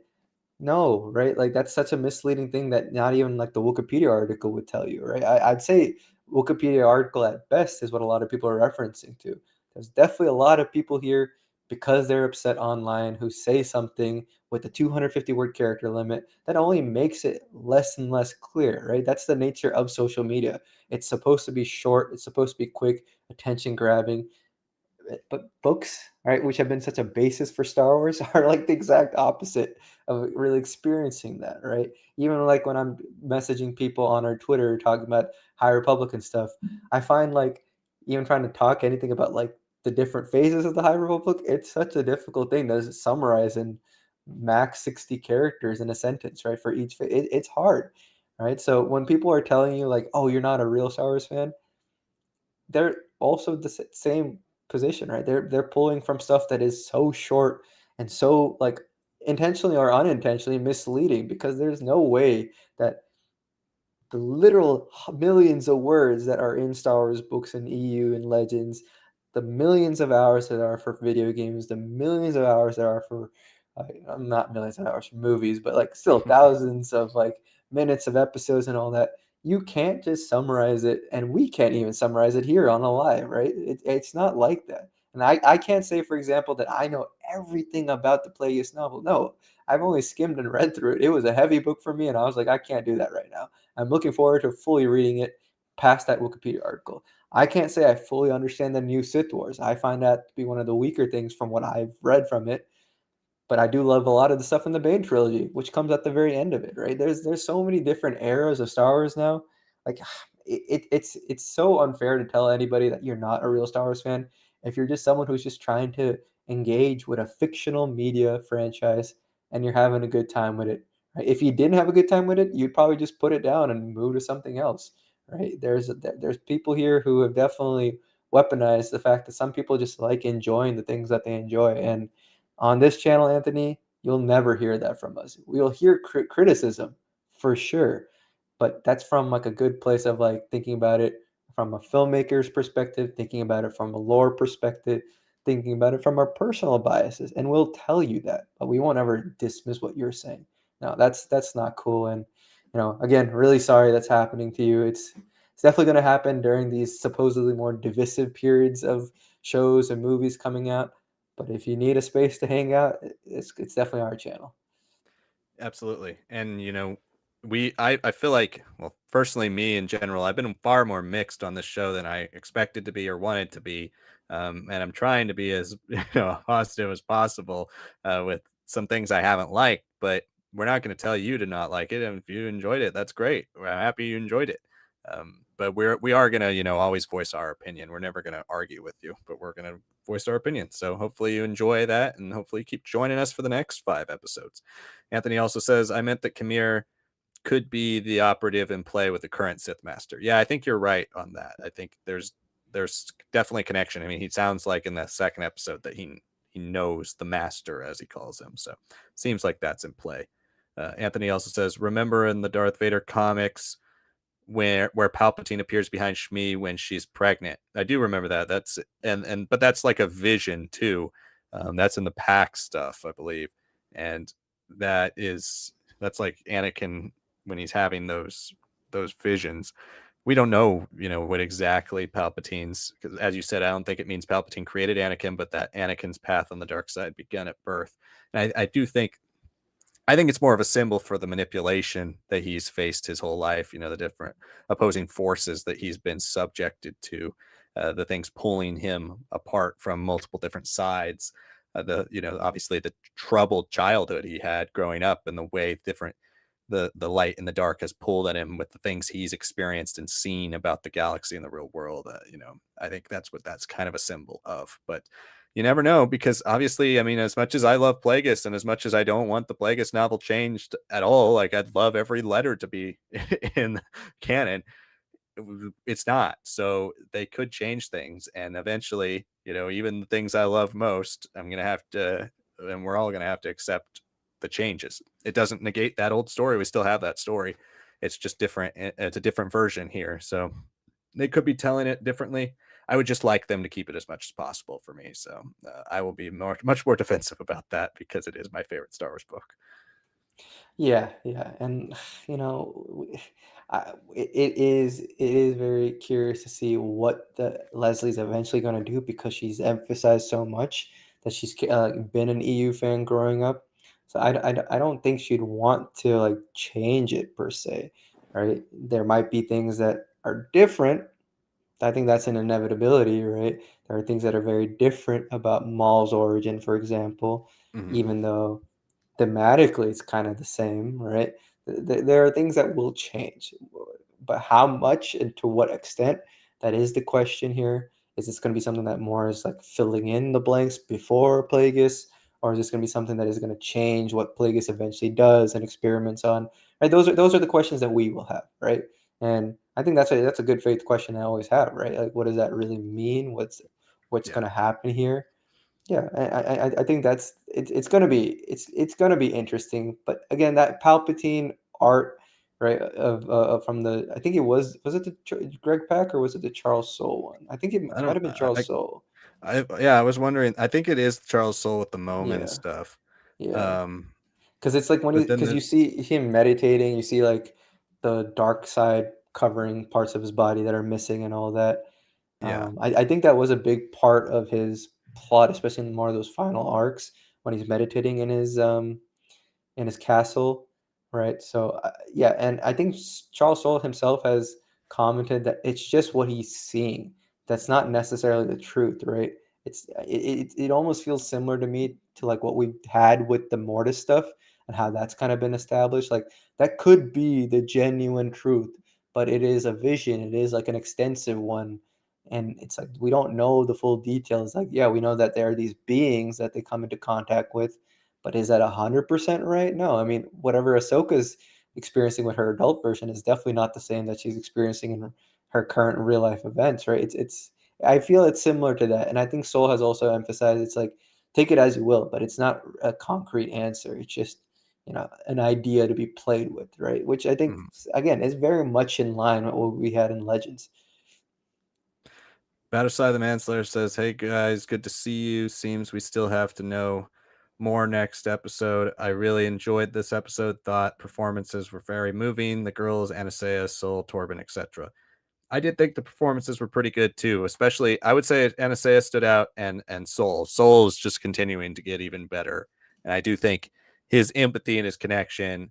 No, right? Like that's such a misleading thing that not even like the Wikipedia article would tell you, right? I'd say Wikipedia article at best is what a lot of people are referencing to. There's definitely a lot of people here because they're upset online who say something with the 250 word character limit that only makes it less and less clear, right? That's the nature of social media. It's supposed to be short, it's supposed to be quick, attention grabbing, but books, right, which have been such a basis for Star Wars, are like the exact opposite of really experiencing that, right? Even like when I'm messaging people on our Twitter talking about High Republican stuff, I find like even trying to talk anything about like the different phases of the High Republic, it's such a difficult thing to summarize in max 60 characters in a sentence, right? For each, it's hard, right? So when people are telling you like, oh, you're not a real Star Wars fan, they're also the same position, right? They're pulling from stuff that is so short and so like intentionally or unintentionally misleading because there's no way that the literal millions of words that are in Star Wars books and EU and Legends, the millions of hours that are for video games, the millions of hours that are for not millions of hours for movies, but like still thousands of like minutes of episodes and all that. You can't just summarize it, and we can't even summarize it here on a live, right? It's not like that. And I can't say, for example, that I know everything about the Plagueis novel. No, I've only skimmed and read through it. It was a heavy book for me, and I was like, I can't do that right now. I'm looking forward to fully reading it past that Wikipedia article. I can't say I fully understand the new Sith Wars. I find that to be one of the weaker things from what I've read from it. But I do love a lot of the stuff in the Bane trilogy, which comes at the very end of it, right? There's so many different eras of Star Wars now. Like it's so unfair to tell anybody that you're not a real Star Wars fan if you're just someone who's just trying to engage with a fictional media franchise and you're having a good time with it. Right? If you didn't have a good time with it, you'd probably just put it down and move to something else. Right? There's people here who have definitely weaponized the fact that some people just like enjoying the things that they enjoy. And on this channel, Anthony, you'll never hear that from us. We'll hear criticism for sure, but that's from like a good place of like thinking about it from a filmmaker's perspective, thinking about it from a lore perspective, thinking about it from our personal biases, and we'll tell you that, but we won't ever dismiss what you're saying. No, that's not cool. And again, really sorry that's happening to you. It's definitely going to happen during these supposedly more divisive periods of shows and movies coming out. But if you need a space to hang out, it's definitely our channel. Absolutely. And I feel like, well, personally, me in general, I've been far more mixed on this show than I expected to be or wanted to be. And I'm trying to be as positive as possible with some things I haven't liked. But we're not going to tell you to not like it. And if you enjoyed it, that's great. I'm happy you enjoyed it. But we are gonna, always voice our opinion. We're never gonna argue with you, but we're gonna voice our opinion. So hopefully you enjoy that, and hopefully you keep joining us for the next 5 episodes. Anthony also says, I meant that Kamir could be the operative in play with the current Sith Master. Yeah, I think you're right on that. I think there's definitely connection. I mean, he sounds like in the second episode that he knows the Master, as he calls him. So seems like that's in play. Anthony also says, remember in the Darth Vader comics where Palpatine appears behind Shmi when she's pregnant. I do remember that. That's but that's like a vision too. That's in the pack stuff, I believe, and that's like Anakin when he's having those visions. We don't know, what exactly Palpatine's, because as you said, I don't think it means Palpatine created Anakin, but that Anakin's path on the dark side began at birth. And I do think it's more of a symbol for the manipulation that he's faced his whole life, the different opposing forces that he's been subjected to, the things pulling him apart from multiple different sides. Obviously the troubled childhood he had growing up and the way different the light and the dark has pulled at him with the things he's experienced and seen about the galaxy and the real world. I think that's what that's kind of a symbol of. But you never know, because obviously, I mean, as much as I love Plagueis and as much as I don't want the Plagueis novel changed at all, like I'd love every letter to be in canon. It's not. So they could change things. And eventually, even the things I love most, I'm going to have to, and we're all going to have to accept the changes. It doesn't negate that old story. We still have that story. It's just different. It's a different version here. So they could be telling it differently. I would just like them to keep it as much as possible for me. So I will be much more defensive about that because it is my favorite Star Wars book. Yeah, yeah, and it is very curious to see what the Leslie's eventually going to do, because she's emphasized so much that she's been an EU fan growing up. So I don't think she'd want to like change it per se, right? There might be things that are different. I think that's an inevitability, right? There are things that are very different about Maul's origin, for example, Mm-hmm. even though thematically it's kind of the same, right? There are things that will change, but how much and to what extent, that is the question here. Is this going to be something that more is like filling in the blanks before Plagueis, or is this going to be something that is going to change what Plagueis eventually does and experiments on? Right, those are the questions that we will have, right? And I think that's a good faith question I always have, right? Like, what does that really mean? What's Yeah. going to happen here? Yeah, I think it's gonna be it's gonna be interesting. But again, that Palpatine art, right, from the, I think was it the Greg Pak, or was it the Charles Soule one? I think I it might don't, have been Charles Soule. yeah, I was wondering. I think it is Charles Soule with the moment Yeah, stuff. yeah. Um, Because it's like but then because you the, see him meditating, you see like the dark side covering parts of his body that are missing and all that. yeah, I think that was a big part of his plot, especially in more of those final arcs when he's meditating in his castle, right? So yeah, and I think Charles Soule himself has commented that it's just what he's seeing. That's not necessarily the truth, right? It almost feels similar to me to like what we had with the Mortis stuff and how that's kind of been established. Like that could be the genuine truth, but it is a vision. It is like an extensive one. And it's like we don't know the full details. Like, yeah, we know that there are these beings that they come into contact with, but is that 100% right? No. I mean, whatever Ahsoka's experiencing with her adult version is definitely not the same that she's experiencing in her current real life events, right? It's I feel it's similar to that. And I think Soul has also emphasized it's like take it as you will, but it's not a concrete answer. It's just, an idea to be played with, right? Which I think mhm. again is very much in line with what we had in Legends. Battleside the Manslayer says, "Hey guys, good to see you. Seems we still have to know more next episode. I really enjoyed this episode. Thought performances were very moving. The girls, Anastasia, Soul, Torben, etc. I did think the performances were pretty good too. Especially, I would say Anastasia stood out, and Soul. Soul is just continuing to get even better. And I do think his empathy and his connection.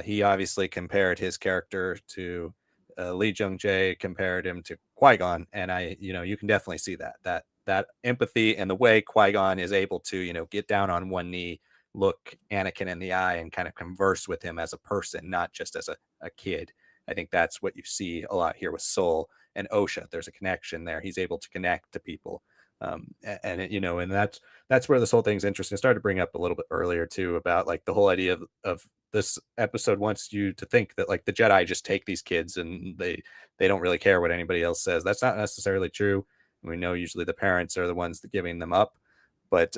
He obviously compared his character to Lee Jung Jae, compared him to Qui Gon, and you can definitely see that empathy and the way Qui Gon is able to, get down on one knee look Anakin in the eye and kind of converse with him as a person, not just as a kid. I think that's what you see a lot here with Soul and Osha. There's a connection there. He's able to connect to people. And that's where this whole thing's interesting. I started to bring up a little bit earlier too about like the whole idea of this episode wants you to think that like the Jedi just take these kids and they don't really care what anybody else says. That's not necessarily true. We know usually the parents are the ones that giving them up, but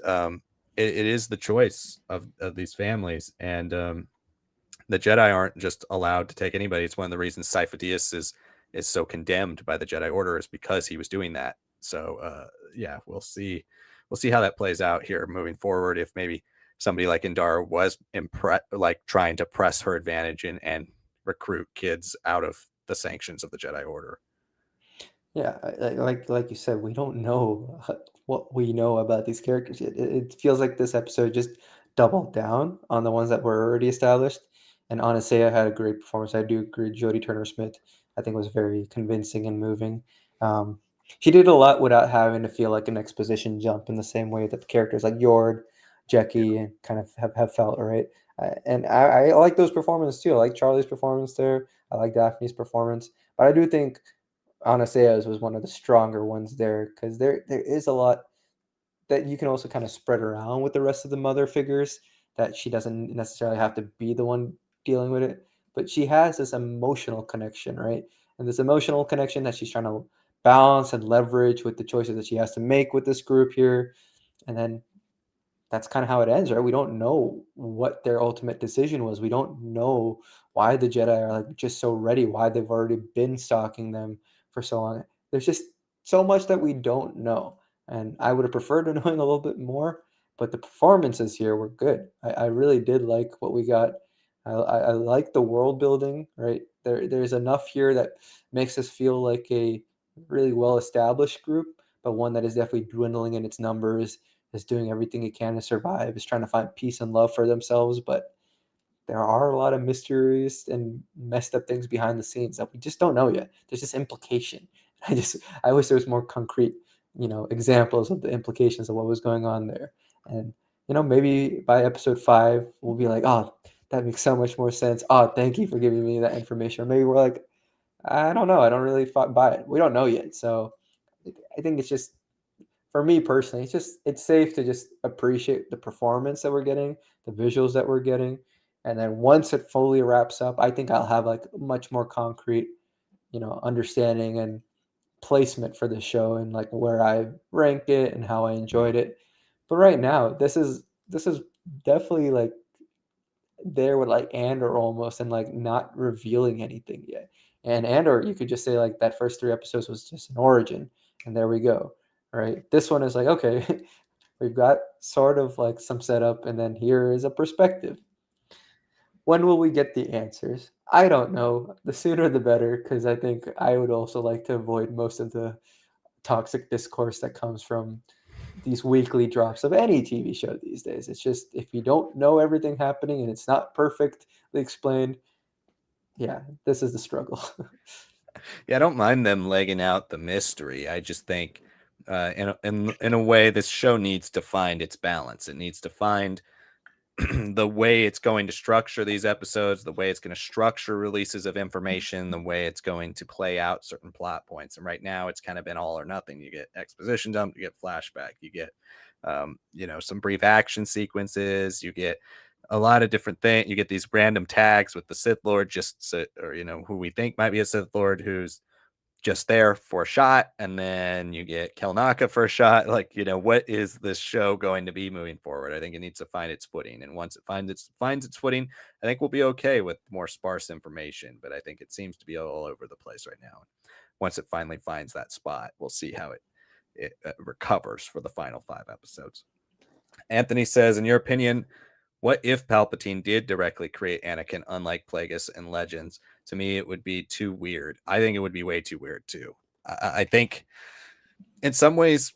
it is the choice of these families, and the Jedi aren't just allowed to take anybody. It's one of the reasons Sifo-Dyas is so condemned by the Jedi Order, is because he was doing that. So yeah, we'll see how that plays out here moving forward. If maybe somebody like Indara was like trying to press her advantage and recruit kids out of the sanctions of the Jedi Order. Yeah, like you said, we don't know what we know about these characters yet. It feels like this episode just doubled down on the ones that were already established. And Anasea had a great performance. I do agree. Jodie Turner-Smith, I think, was very convincing and moving. Um, she did a lot without having to feel like an exposition jump in the same way that the characters like Yord, Jackie, and kind of have felt, right? And I like those performances too. I like Charlie's performance there. I like Daphne's performance. But I do think Anasea's was one of the stronger ones there because there is a lot that you can also kind of spread around with the rest of the mother figures, that she doesn't necessarily have to be the one dealing with it, but she has this emotional connection, right? And this emotional connection that she's trying to balance and leverage with the choices that she has to make with this group here. And then that's kind of how it ends, right? We don't know what their ultimate decision was. We don't know why the Jedi are like just so ready, why they've already been stalking them for so long. There's just so much that we don't know. And I would have preferred to knowing a little bit more, but the performances here were good. I really did like what we got. I like the world building, right? There's enough here that makes us feel like a really well established group, but one that is definitely dwindling in its numbers, is doing everything it can to survive, is trying to find peace and love for themselves. But there are a lot of mysteries and messed up things behind the scenes that we just don't know yet. There's this implication. I wish there was more concrete, examples of the implications of what was going on there. And maybe by episode 5 we'll be like, oh, that makes so much more sense. Oh, thank you for giving me that information. Or maybe we're like, I don't know. I don't really buy it. We don't know yet. So I think it's just, for me personally, it's safe to just appreciate the performance that we're getting, the visuals that we're getting, and then once it fully wraps up, I think I'll have like much more concrete, understanding and placement for the show and like where I rank it and how I enjoyed it. But right now, this is definitely like there with like Andor almost, and like not revealing anything yet. And Andor, you could just say like that first 3 episodes was just an origin, and there we go. Right. This one is like, okay, we've got sort of like some setup, and then here is a perspective. When will we get the answers? I don't know. The sooner the better, because I think I would also like to avoid most of the toxic discourse that comes from these weekly drops of any TV show these days. It's just, if you don't know everything happening and it's not perfectly explained, yeah, this is the struggle. Yeah, I don't mind them legging out the mystery. I just think, in a way, this show needs to find its balance. It needs to find the way it's going to structure these episodes, the way it's going to structure releases of information, the way it's going to play out certain plot points. And right now, it's kind of been all or nothing. You get exposition dump, you get flashback, you get, some brief action sequences, you get a lot of different things. You get these random tags with the Sith Lord, or who we think might be a Sith Lord who's just there for a shot, and then you get Kelnaka for a shot. Like, what is this show going to be moving forward? I think it needs to find its footing, and once it finds its footing, I think we'll be okay with more sparse information. But I think it seems to be all over the place right now. Once it finally finds that spot, we'll see how it recovers for the final 5 episodes. Anthony says, in your opinion, what if Palpatine did directly create Anakin, unlike Plagueis and Legends? To me, it would be too weird. I think it would be way too weird, too. I think in some ways,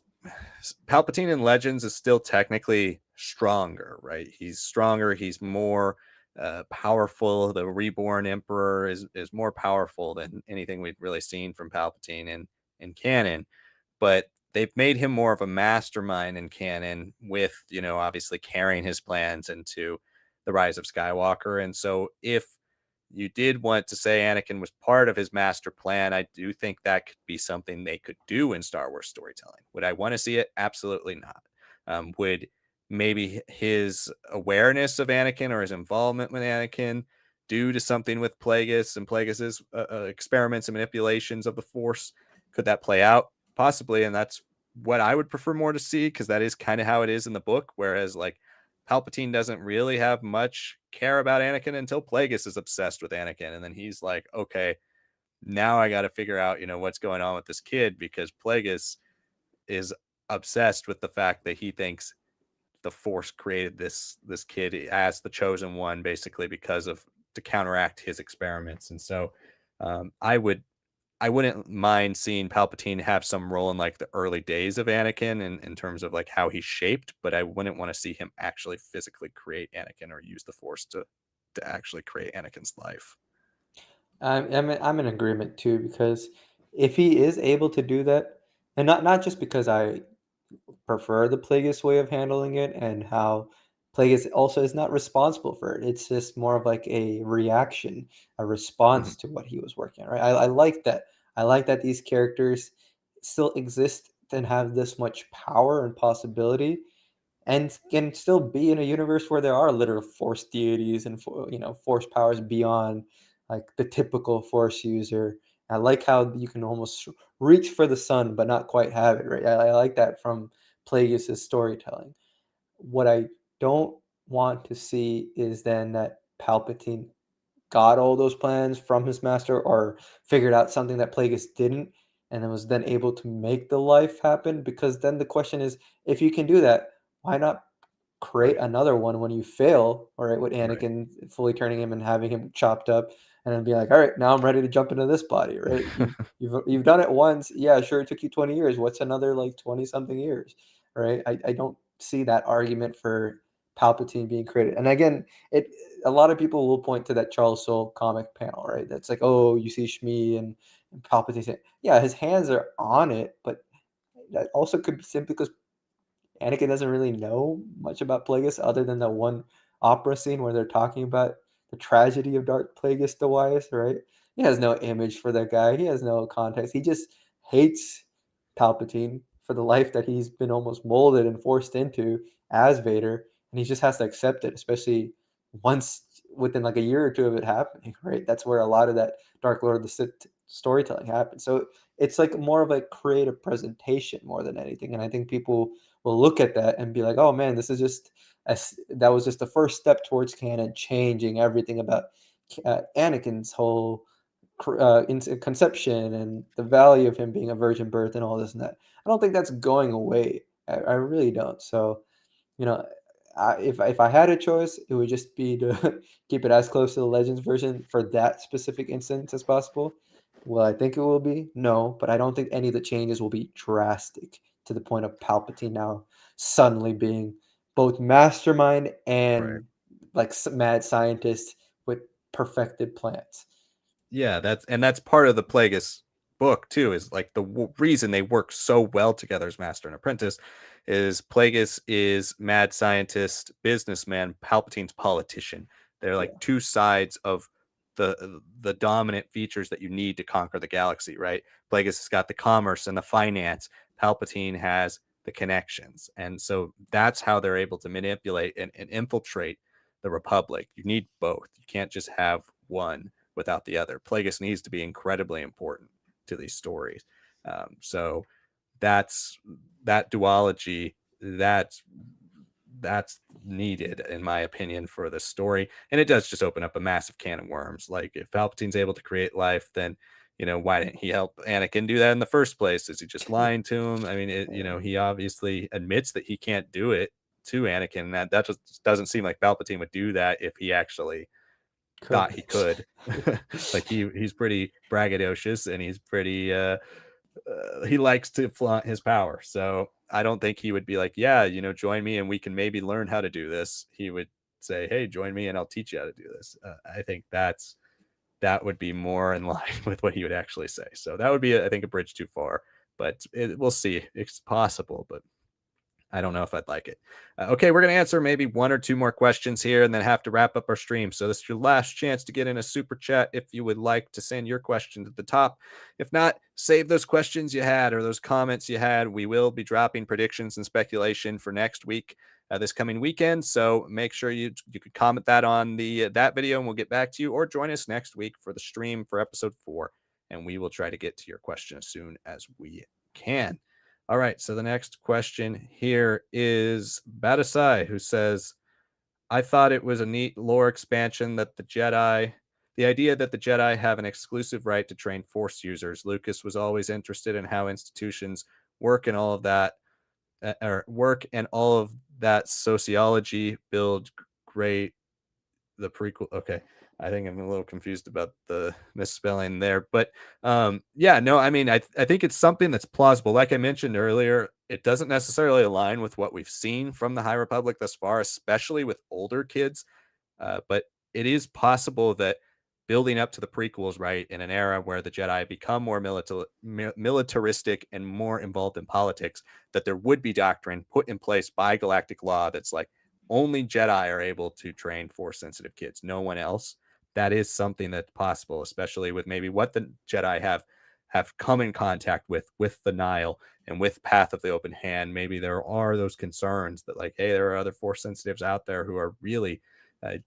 Palpatine in Legends is still technically stronger, right? He's stronger. He's more powerful. The reborn Emperor is more powerful than anything we've really seen from Palpatine in canon. But they've made him more of a mastermind in canon with, obviously carrying his plans into the Rise of Skywalker. And so if you did want to say Anakin was part of his master plan, I do think that could be something they could do in Star Wars storytelling. Would I want to see it? Absolutely not. Would maybe his awareness of Anakin or his involvement with Anakin due to something with Plagueis and Plagueis's experiments and manipulations of the Force, could that play out? Possibly, and that's what I would prefer more to see, because that is kind of how it is in the book. Whereas, like, Palpatine doesn't really have much care about Anakin until Plagueis is obsessed with Anakin, and then he's like, okay, now I got to figure out, what's going on with this kid, because Plagueis is obsessed with the fact that he thinks the Force created this kid as the chosen one, basically because of to counteract his experiments. And so, I wouldn't mind seeing Palpatine have some role in like the early days of Anakin in terms of like how he's shaped, but I wouldn't want to see him actually physically create Anakin or use the Force to actually create Anakin's life. I'm in agreement too, because if he is able to do that, and not just because I prefer the Plagueis way of handling it and how Plagueis also is not responsible for it. It's just more of like a reaction, a Mhm. response to what he was working on, right? I like that. I like that these characters still exist and have this much power and possibility, and can still be in a universe where there are literal force deities and force powers beyond like the typical force user. I like how you can almost reach for the sun but not quite have it, right? I like that from Plagueis' storytelling. What I don't want to see is then that Palpatine got all those plans from his master or figured out something that Plagueis didn't, and then was then able to make the life happen. Because then the question is, if you can do that, why not create Right. another one when you fail, all right, with Right. Anakin fully turning him and having him chopped up, and then be like, all right, now I'm ready to jump into this body, right? You've done it once, yeah, sure, it took you 20 years. What's another like 20 something years, right? I don't see that argument for Palpatine being created. And again, it a lot of people will point to that Charles Soule comic panel, right? That's like, oh, you see Shmi and Palpatine saying, yeah, his hands are on it, but that also could be simply because Anakin doesn't really know much about Plagueis other than that one opera scene where they're talking about the tragedy of Dark Plagueis the Wise, right? He has no image for that guy. He has no context. He just hates Palpatine for the life that he's been almost molded and forced into as Vader, and he just has to accept it, especially once within like a year or two of it happening, right? That's where a lot of that Dark Lord of the Sith storytelling happens. So it's like more of a creative presentation more than anything, and I think people will look at that and be like, "Oh man, this is just that was just the first step towards canon changing everything about Anakin's whole conception and the value of him being a virgin birth and all this and that." I don't think that's going away. I really don't. So you know, if I had a choice, it would just be to keep it as close to the Legends version for that specific instance as possible. Well, I think it will be? No, but I don't think any of the changes will be drastic to the point of Palpatine now suddenly being both mastermind Right. and like mad scientist with perfected plans. Yeah, that's part of the Plagueis book too. Is like the reason they work so well together as master and apprentice is Plagueis is mad scientist, businessman, Palpatine's politician. They're like Yeah, two sides of the dominant features that you need to conquer the galaxy. Right? Plagueis has got the commerce and the finance. Palpatine has the connections, and so that's how they're able to manipulate and infiltrate the Republic. You need both. You can't just have one without the other. Plagueis needs to be incredibly important to these stories. So that's that duology. That's needed in my opinion for the story, and it does just open up a massive can of worms. Like if Palpatine's able to create life, then why didn't he help Anakin do that in the first place? Is he just lying to him? I mean, yeah, he obviously admits that he can't do it to Anakin. And that just doesn't seem like Palpatine would do that if he actually thought could. he could. Like he's pretty braggadocious, and he's pretty he likes to flaunt his power. So I don't think he would be like, yeah, join me and we can maybe learn how to do this. He would say, hey, join me and I'll teach you how to do this. I think that would be more in line with what he would actually say. So that would be, I think, a bridge too far. but we'll see. It's possible, but I don't know if I'd like it. Okay, we're going to answer maybe one or two more questions here and then have to wrap up our stream. So, this is your last chance to get in a super chat if you would like to send your questions at the top. If not, save those questions you had or those comments you had. We will be dropping predictions and speculation for next week, this coming weekend. So, make sure you could comment that on that video and we'll get back to you, or join us next week for the stream for episode 4. And we will try to get to your question as soon as we can. All right. So the next question here is Batasai, who says, I thought it was a neat lore expansion that the idea that the Jedi have an exclusive right to train Force users. Lucas was always interested in how institutions work and all of that, or work and all of that sociology build great the prequel. Okay. I think I'm a little confused about the misspelling there, but yeah, no, I mean, I think it's something that's plausible. Like I mentioned earlier, it doesn't necessarily align with what we've seen from the High Republic thus far, especially with older kids. But it is possible that building up to the prequels, right, in an era where the Jedi become more militaristic and more involved in politics, that there would be doctrine put in place by galactic law that's like only Jedi are able to train force sensitive kids, no one else. That is something that's possible, especially with maybe what the Jedi have come in contact with the Nile and with Path of the Open Hand. Maybe there are those concerns that, like, hey, there are other force sensitives out there who are really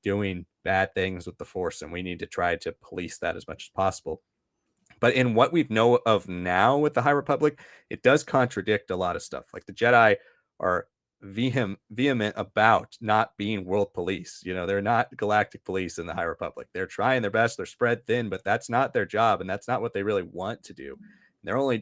doing bad things with the force, and we need to try to police that as much as possible. But in what we know of now with the High Republic, it does contradict a lot of stuff. Like the Jedi are vehement about not being world police. You know, they're not galactic police in the High Republic. They're trying their best. They're spread thin, but that's not their job, and that's not what they really want to do.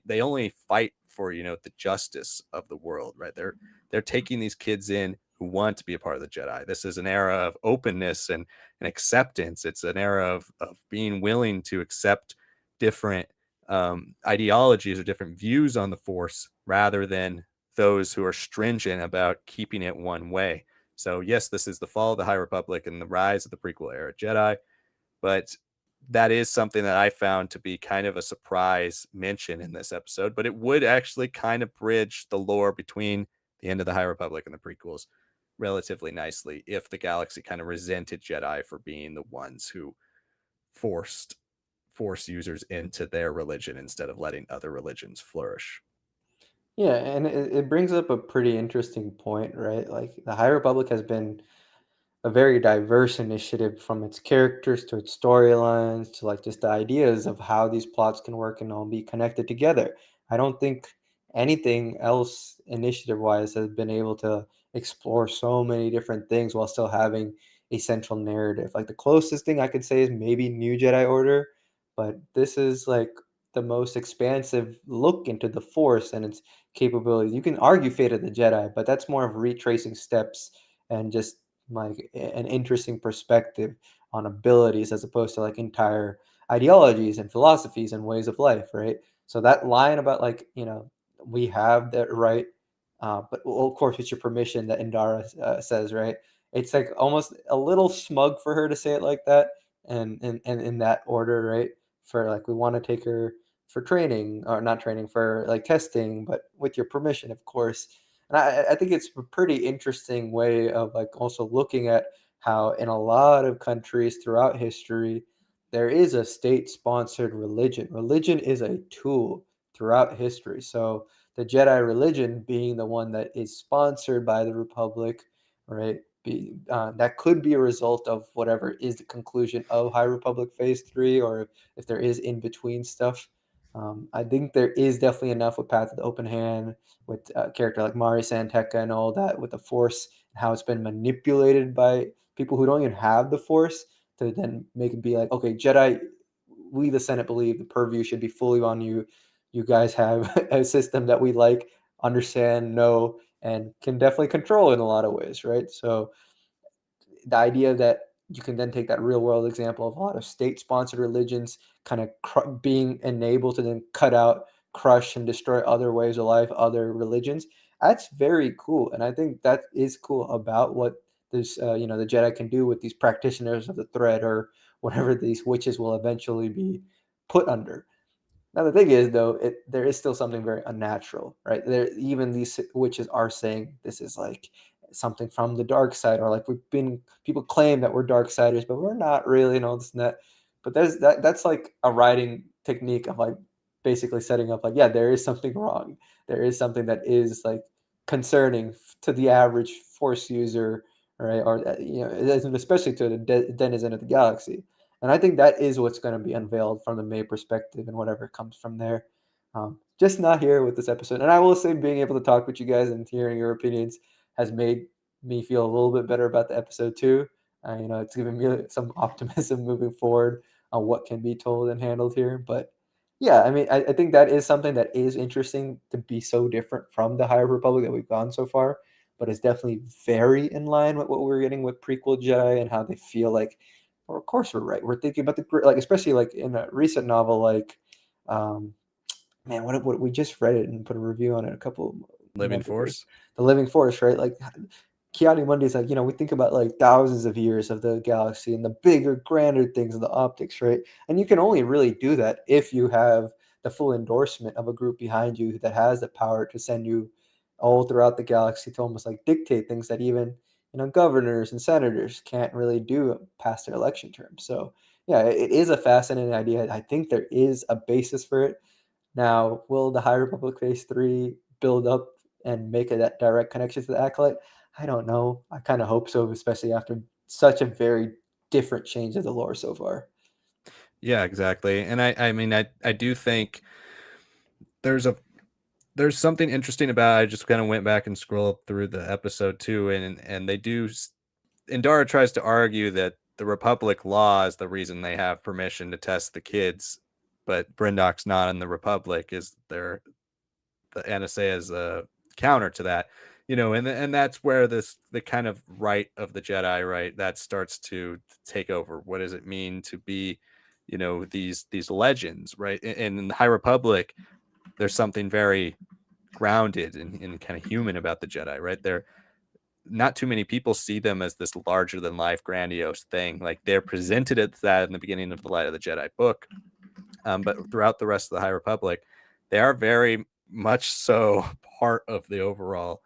They only fight for, the justice of the world, right? They're taking these kids in who want to be a part of the Jedi. This is an era of openness and acceptance. It's an era of being willing to accept different ideologies or different views on the Force rather than those who are stringent about keeping it one way. So, yes, this is the fall of the High Republic and the rise of the prequel era Jedi, but that is something that I found to be kind of a surprise mention in this episode. But it would actually kind of bridge the lore between the end of the High Republic and the prequels relatively nicely if the galaxy kind of resented Jedi for being the ones who forced force users into their religion instead of letting other religions flourish. Yeah, and it brings up a pretty interesting point, right? Like the High Republic has been a very diverse initiative, from its characters to its storylines to like just the ideas of how these plots can work and all be connected together. I don't think anything else initiative wise has been able to explore so many different things while still having a central narrative. Like the closest thing I could say is maybe New Jedi Order, but this is like the most expansive look into the Force and its capabilities. You can argue Fate of the Jedi, but that's more of retracing steps and just like an interesting perspective on abilities as opposed to like entire ideologies and philosophies and ways of life, right? So that line about like, we have that right, but well, of course with your permission, that Indara says, right? It's like almost a little smug for her to say it like that, and in that order, right? For like, we want to take her for training, or not training, for like testing, but with your permission, of course. And I think it's a pretty interesting way of like also looking at how in a lot of countries throughout history, there is a state-sponsored religion. Religion is a tool throughout history. So the Jedi religion being the one that is sponsored by the Republic, right? That could be a result of whatever is the conclusion of High Republic Phase 3, or if there is in between stuff. I think there is definitely enough with Path of the Open Hand, with a character like Mari Santeca and all that, with the Force, and how it's been manipulated by people who don't even have the Force to then make it be like, okay, Jedi, we the Senate believe the purview should be fully on you. You guys have a system that we like, understand, know, and can definitely control in a lot of ways, right? So the idea that you can then take that real world example of a lot of state sponsored religions kind of being enabled to then cut out, crush, and destroy other ways of life, other religions. That's very cool, and I think that is cool about what this, the Jedi can do with these practitioners of the thread, or whatever these witches will eventually be put under. Now the thing is, though, there is still something very unnatural, right? There, even these witches are saying this is like something from the dark side, or like we've been people claim that we're dark siders, but we're not really, and all this and that. But there's that's like a writing technique of like basically setting up like, yeah, there is something wrong. There is something that is like concerning to the average Force user, right? Or and especially to the denizen of the galaxy. And I think that is what's going to be unveiled from the May perspective and whatever comes from there. Just not here with this episode. And I will say, being able to talk with you guys and hearing your opinions has made me feel a little bit better about the episode too. It's given me some optimism moving forward on what can be told and handled here. But yeah, I mean, I think that is something that is interesting to be so different from the High Republic that we've gone so far. But it's definitely very in line with what we're getting with prequel Jedi and how they feel like, well, of course we're right. We're thinking about like, especially like in a recent novel, like, um, man, what we just read it and put a review on it a couple Living months ago. Force. The Living Forest, right? Like, Keanu Monday is like, we think about like thousands of years of the galaxy and the bigger, grander things of the optics, right? And you can only really do that if you have the full endorsement of a group behind you that has the power to send you all throughout the galaxy to almost like dictate things that even governors and senators can't really do past their election term. So yeah, it is a fascinating idea. I think there is a basis for it. Now, will the High Republic Phase 3 build up and make that direct connection to the Acolyte? I don't know. I kind of hope so, especially after such a very different change of the lore so far. Yeah, exactly. And I mean, I do think there's a there's something interesting about. I just kind of went back and scrolled through the episode too, and they do. Indara tries to argue that the Republic law is the reason they have permission to test the kids, but Brindok's not in the Republic. Is their the NSA as a counter to that, and that's where the kind of right of the Jedi, right, that starts to take over. What does it mean to be, these legends, right? And in the High Republic, there's something very grounded and kind of human about the Jedi, right? They're not too many people see them as this larger than life, grandiose thing. Like they're presented as that in the beginning of the Light of the Jedi book, but throughout the rest of the High Republic, they are very much so part of the overall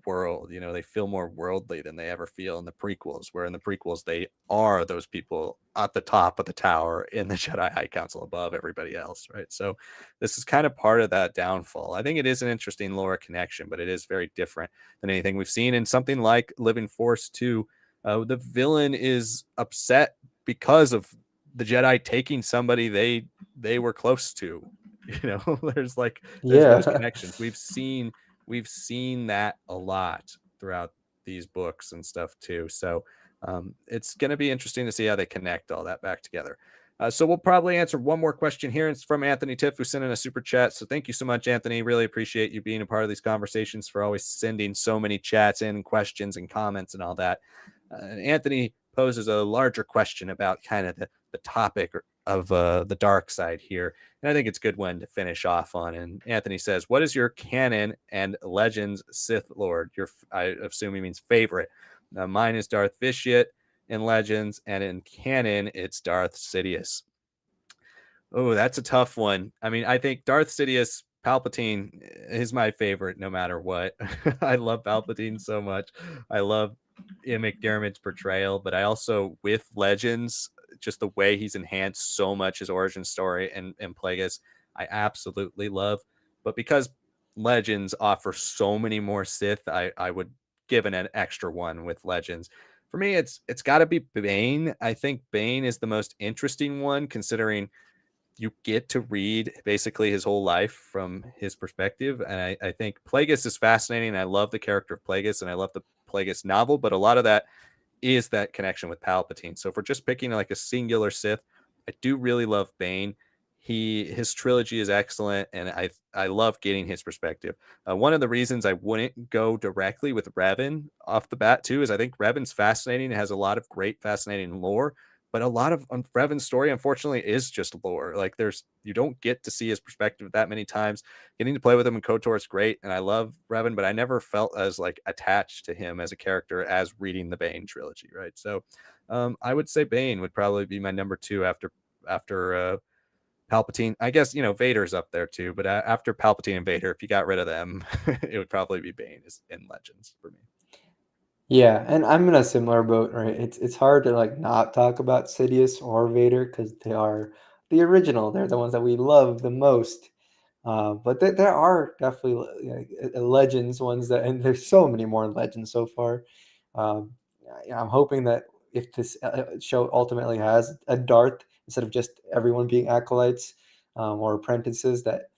world. They feel more worldly than they ever feel in the prequels, where in the prequels, they are those people at the top of the tower in the Jedi High Council above everybody else, right? So this is kind of part of that downfall. I think it is an interesting lore connection, but it is very different than anything we've seen in something like Living Force 2. The villain is upset because of the Jedi taking somebody they were close to. there's there's those Yeah. connections. We've seen that a lot throughout these books and stuff too. So it's going to be interesting to see how they connect all that back together. So we'll probably answer one more question here. It's from Anthony Tiff, who sent in a super chat. So thank you so much, Anthony. Really appreciate you being a part of these conversations, for always sending so many chats in, questions and comments and all that. Anthony poses a larger question about kind of the topic of the dark side here. And I think it's a good one to finish off on. And Anthony says, what is your canon and Legends Sith Lord? I assume he means favorite. Mine is Darth Vitiate in Legends, and in canon, it's Darth Sidious. Oh, that's a tough one. I mean, I think Darth Sidious Palpatine is my favorite no matter what. I love Palpatine so much. I love Ian McDiarmid's portrayal, but I also, with Legends, just the way he's enhanced so much his origin story and Plagueis, I absolutely love. But because Legends offers so many more Sith, I would give an extra one with Legends. For me, it's got to be Bane. I think Bane is the most interesting one, considering you get to read basically his whole life from his perspective. And I think Plagueis is fascinating. I love the character of Plagueis, and I love the Plagueis novel, but a lot of that is that connection with Palpatine. So if we're just picking like a singular Sith, I do really love Bane. His trilogy is excellent, and I love getting his perspective. One of the reasons I wouldn't go directly with Revan off the bat too is I think Revan's fascinating. It has a lot of great, fascinating lore, but a lot of Revan's story, unfortunately, is just lore. Like you don't get to see his perspective that many times. Getting to play with him in KOTOR is great, and I love Revan, but I never felt as like attached to him as a character as reading the Bane trilogy, right? So I would say Bane would probably be my number two after Palpatine. I guess Vader's up there too, but after Palpatine and Vader, if you got rid of them, it would probably be Bane in Legends for me. Yeah, and I'm in a similar boat, right? It's hard to like not talk about Sidious or Vader because they are the original. They're the ones that we love the most. But there are definitely legends ones that, and there's so many more legends so far. Um, I'm hoping that if this show ultimately has a Darth instead of just everyone being acolytes or apprentices, that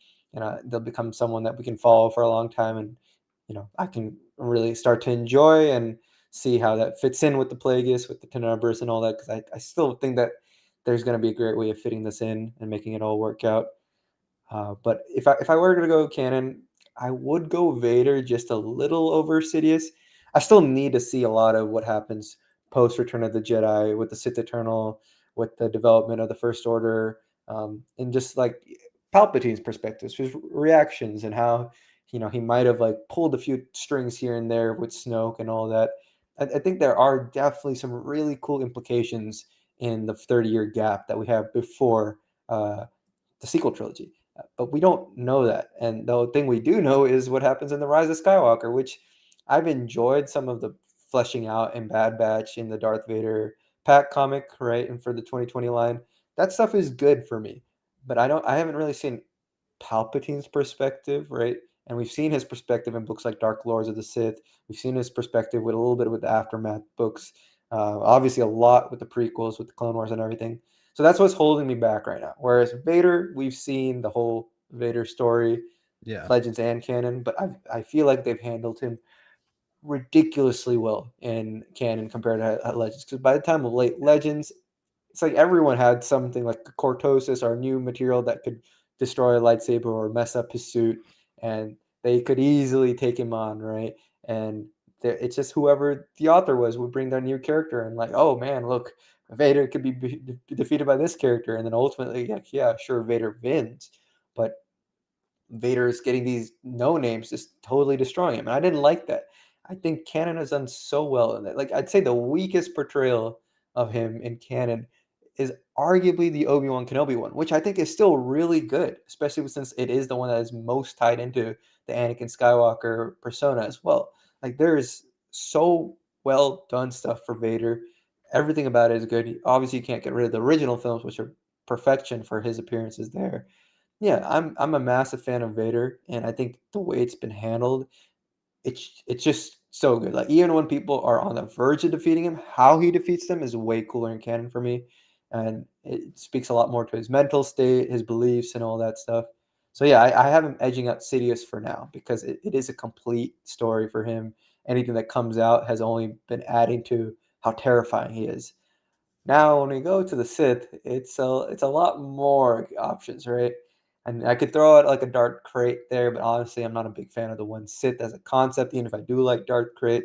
they'll become someone that we can follow for a long time, and I can really start to enjoy and see how that fits in with the Plagueis, with the Tenebris, and all that. Because I still think that there's going to be a great way of fitting this in and making it all work out. But if I were to go canon, I would go Vader just a little over Sidious. I still need to see a lot of what happens post Return of the Jedi with the Sith Eternal, with the development of the First Order, and just like Palpatine's perspectives, his reactions, and how he might have like pulled a few strings here and there with Snoke and all that. I think there are definitely some really cool implications in the 30-year gap that we have before the sequel trilogy. But we don't know that. And the thing we do know is what happens in The Rise of Skywalker, which I've enjoyed some of the fleshing out in Bad Batch in the Darth Vader pack comic, right? And for the 2020 line, that stuff is good for me. But I haven't really seen Palpatine's perspective, right? And we've seen his perspective in books like Dark Lords of the Sith. We've seen his perspective with a little bit with the Aftermath books. Obviously, a lot with the prequels, with the Clone Wars and everything. So that's what's holding me back right now. Whereas Vader, we've seen the whole Vader story, Yeah. Legends and canon, but I feel like they've handled him ridiculously well in canon compared to Legends. Because by the time of late Legends, it's like everyone had something like cortosis or new material that could destroy a lightsaber or mess up his suit, and they could easily take him on, right? And it's just whoever the author was would bring their new character and like, oh man, look, Vader could be defeated by this character, and then ultimately, like, yeah, sure, Vader wins, but Vader is getting these no names just totally destroying him. And I didn't like that. I think canon has done so well in that. Like I'd say the weakest portrayal of him in canon is arguably the Obi-Wan Kenobi one, which I think is still really good, especially since it is the one that is most tied into the Anakin Skywalker persona as well. Like there's so well done stuff for Vader. Everything about it is good. Obviously, you can't get rid of the original films, which are perfection for his appearances there. Yeah, I'm a massive fan of Vader, and I think the way it's been handled, it's just so good. Like even when people are on the verge of defeating him, how he defeats them is way cooler in canon for me, and it speaks a lot more to his mental state, his beliefs, and all that stuff. So yeah, I have him edging out Sidious for now because it is a complete story for him. Anything that comes out has only been adding to how terrifying he is. Now, when we go to the Sith, it's a lot more options, right? And I could throw out like a Dark Crate there, but honestly, I'm not a big fan of the one Sith as a concept. Even if I do like Dark Crate,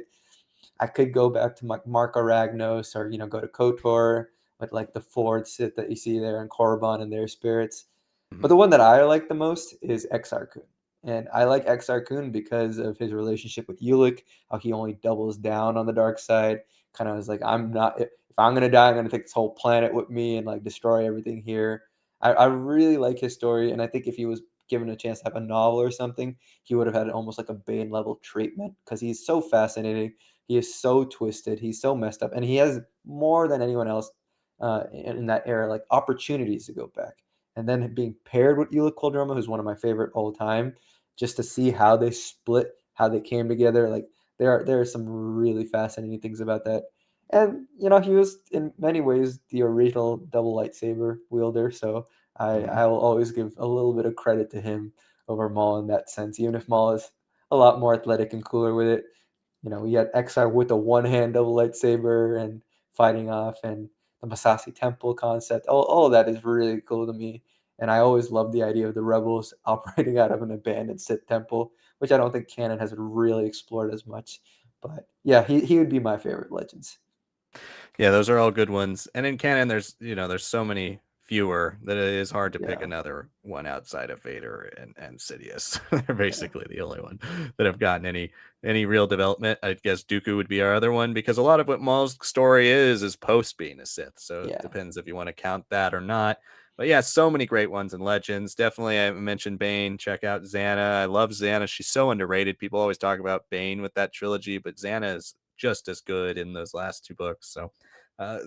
I could go back to like Marco Ragnos or go to Kotor with like the Ford Sith that you see there and Korriban and their spirits. But Mhm. the one that I like the most is Exar Kun. And I like Exar Kun because of his relationship with Ulick, how he only doubles down on the dark side. Kind of is like, I'm not, if I'm going to die, I'm going to take this whole planet with me and like destroy everything here. I really like his story. And I think if he was given a chance to have a novel or something, he would have had almost like a Bane level treatment because he's so fascinating. He is so twisted. He's so messed up. And he has more than anyone else in that era, like opportunities to go back and then being paired with Eula Quildrama, who's one of my favorite all time, just to see how they split, how they came together. Like there are some really fascinating things about that. And he was in many ways the original double lightsaber wielder. So Mhm. I will always give a little bit of credit to him over Maul in that sense, even if Maul is a lot more athletic and cooler with it. We had XR with a one hand double lightsaber and fighting off, and the Masasi Temple concept. All of that is really cool to me. And I always love the idea of the rebels operating out of an abandoned Sith temple, which I don't think canon has really explored as much. But yeah, he would be my favorite Legends. Yeah, those are all good ones. And in canon, there's so many fewer that it is hard to pick Yeah, another one outside of Vader and Sidious. They're yeah, basically the only one that have gotten any real development. I guess Dooku would be our other one because a lot of what Maul's story is post being a Sith. So it yeah. depends if you want to count that or not. But yeah, so many great ones in Legends. Definitely, I mentioned Bane. Check out Xana. I love Xana. She's so underrated. People always talk about Bane with that trilogy, but Xana is just as good in those last two books. So,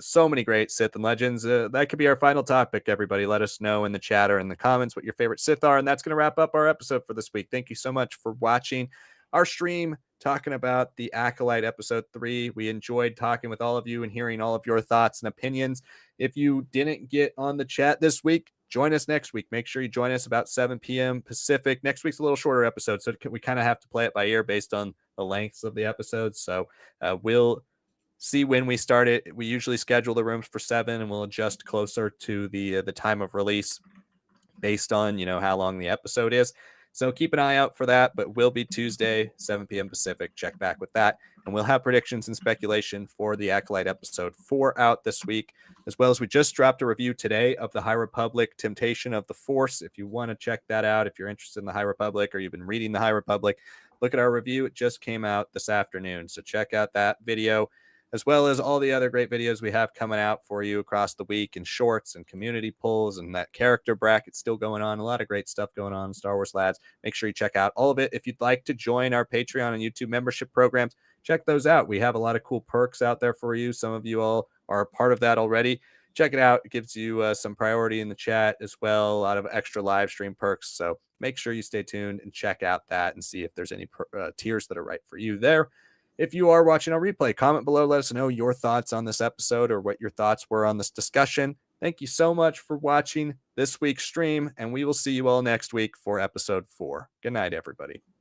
so many great Sith and Legends. That could be our final topic, everybody. Let us know in the chat or in the comments what your favorite Sith are. And that's going to wrap up our episode for this week. Thank you so much for watching our stream talking about the Acolyte episode 3. We enjoyed talking with all of you and hearing all of your thoughts and opinions. If you didn't get on the chat this week, join us next week. Make sure you join us about 7 p.m. Pacific. Next week's a little shorter episode, so we kind of have to play it by ear based on the lengths of the episodes. So we'll see when we start it. We usually schedule the rooms for 7, and we'll adjust closer to the time of release based on how long the episode is. So keep an eye out for that, but will be Tuesday, 7 p.m. Pacific. Check back with that. And we'll have predictions and speculation for the Acolyte episode 4 out this week, as well as we just dropped a review today of the High Republic Temptation of the Force. If you want to check that out, if you're interested in the High Republic or you've been reading the High Republic, look at our review. It just came out this afternoon. So check out that video, as well as all the other great videos we have coming out for you across the week, and shorts and community polls and that character bracket still going on. A lot of great stuff going on in Star Wars Lads. Make sure you check out all of it. If you'd like to join our Patreon and YouTube membership programs, check those out. We have a lot of cool perks out there for you. Some of you all are a part of that already. Check it out. It gives you some priority in the chat as well, a lot of extra live stream perks. So make sure you stay tuned and check out that and see if there's any tiers that are right for you there. If you are watching on replay, comment below. Let us know your thoughts on this episode or what your thoughts were on this discussion. Thank you so much for watching this week's stream, and we will see you all next week for episode 4. Good night, everybody.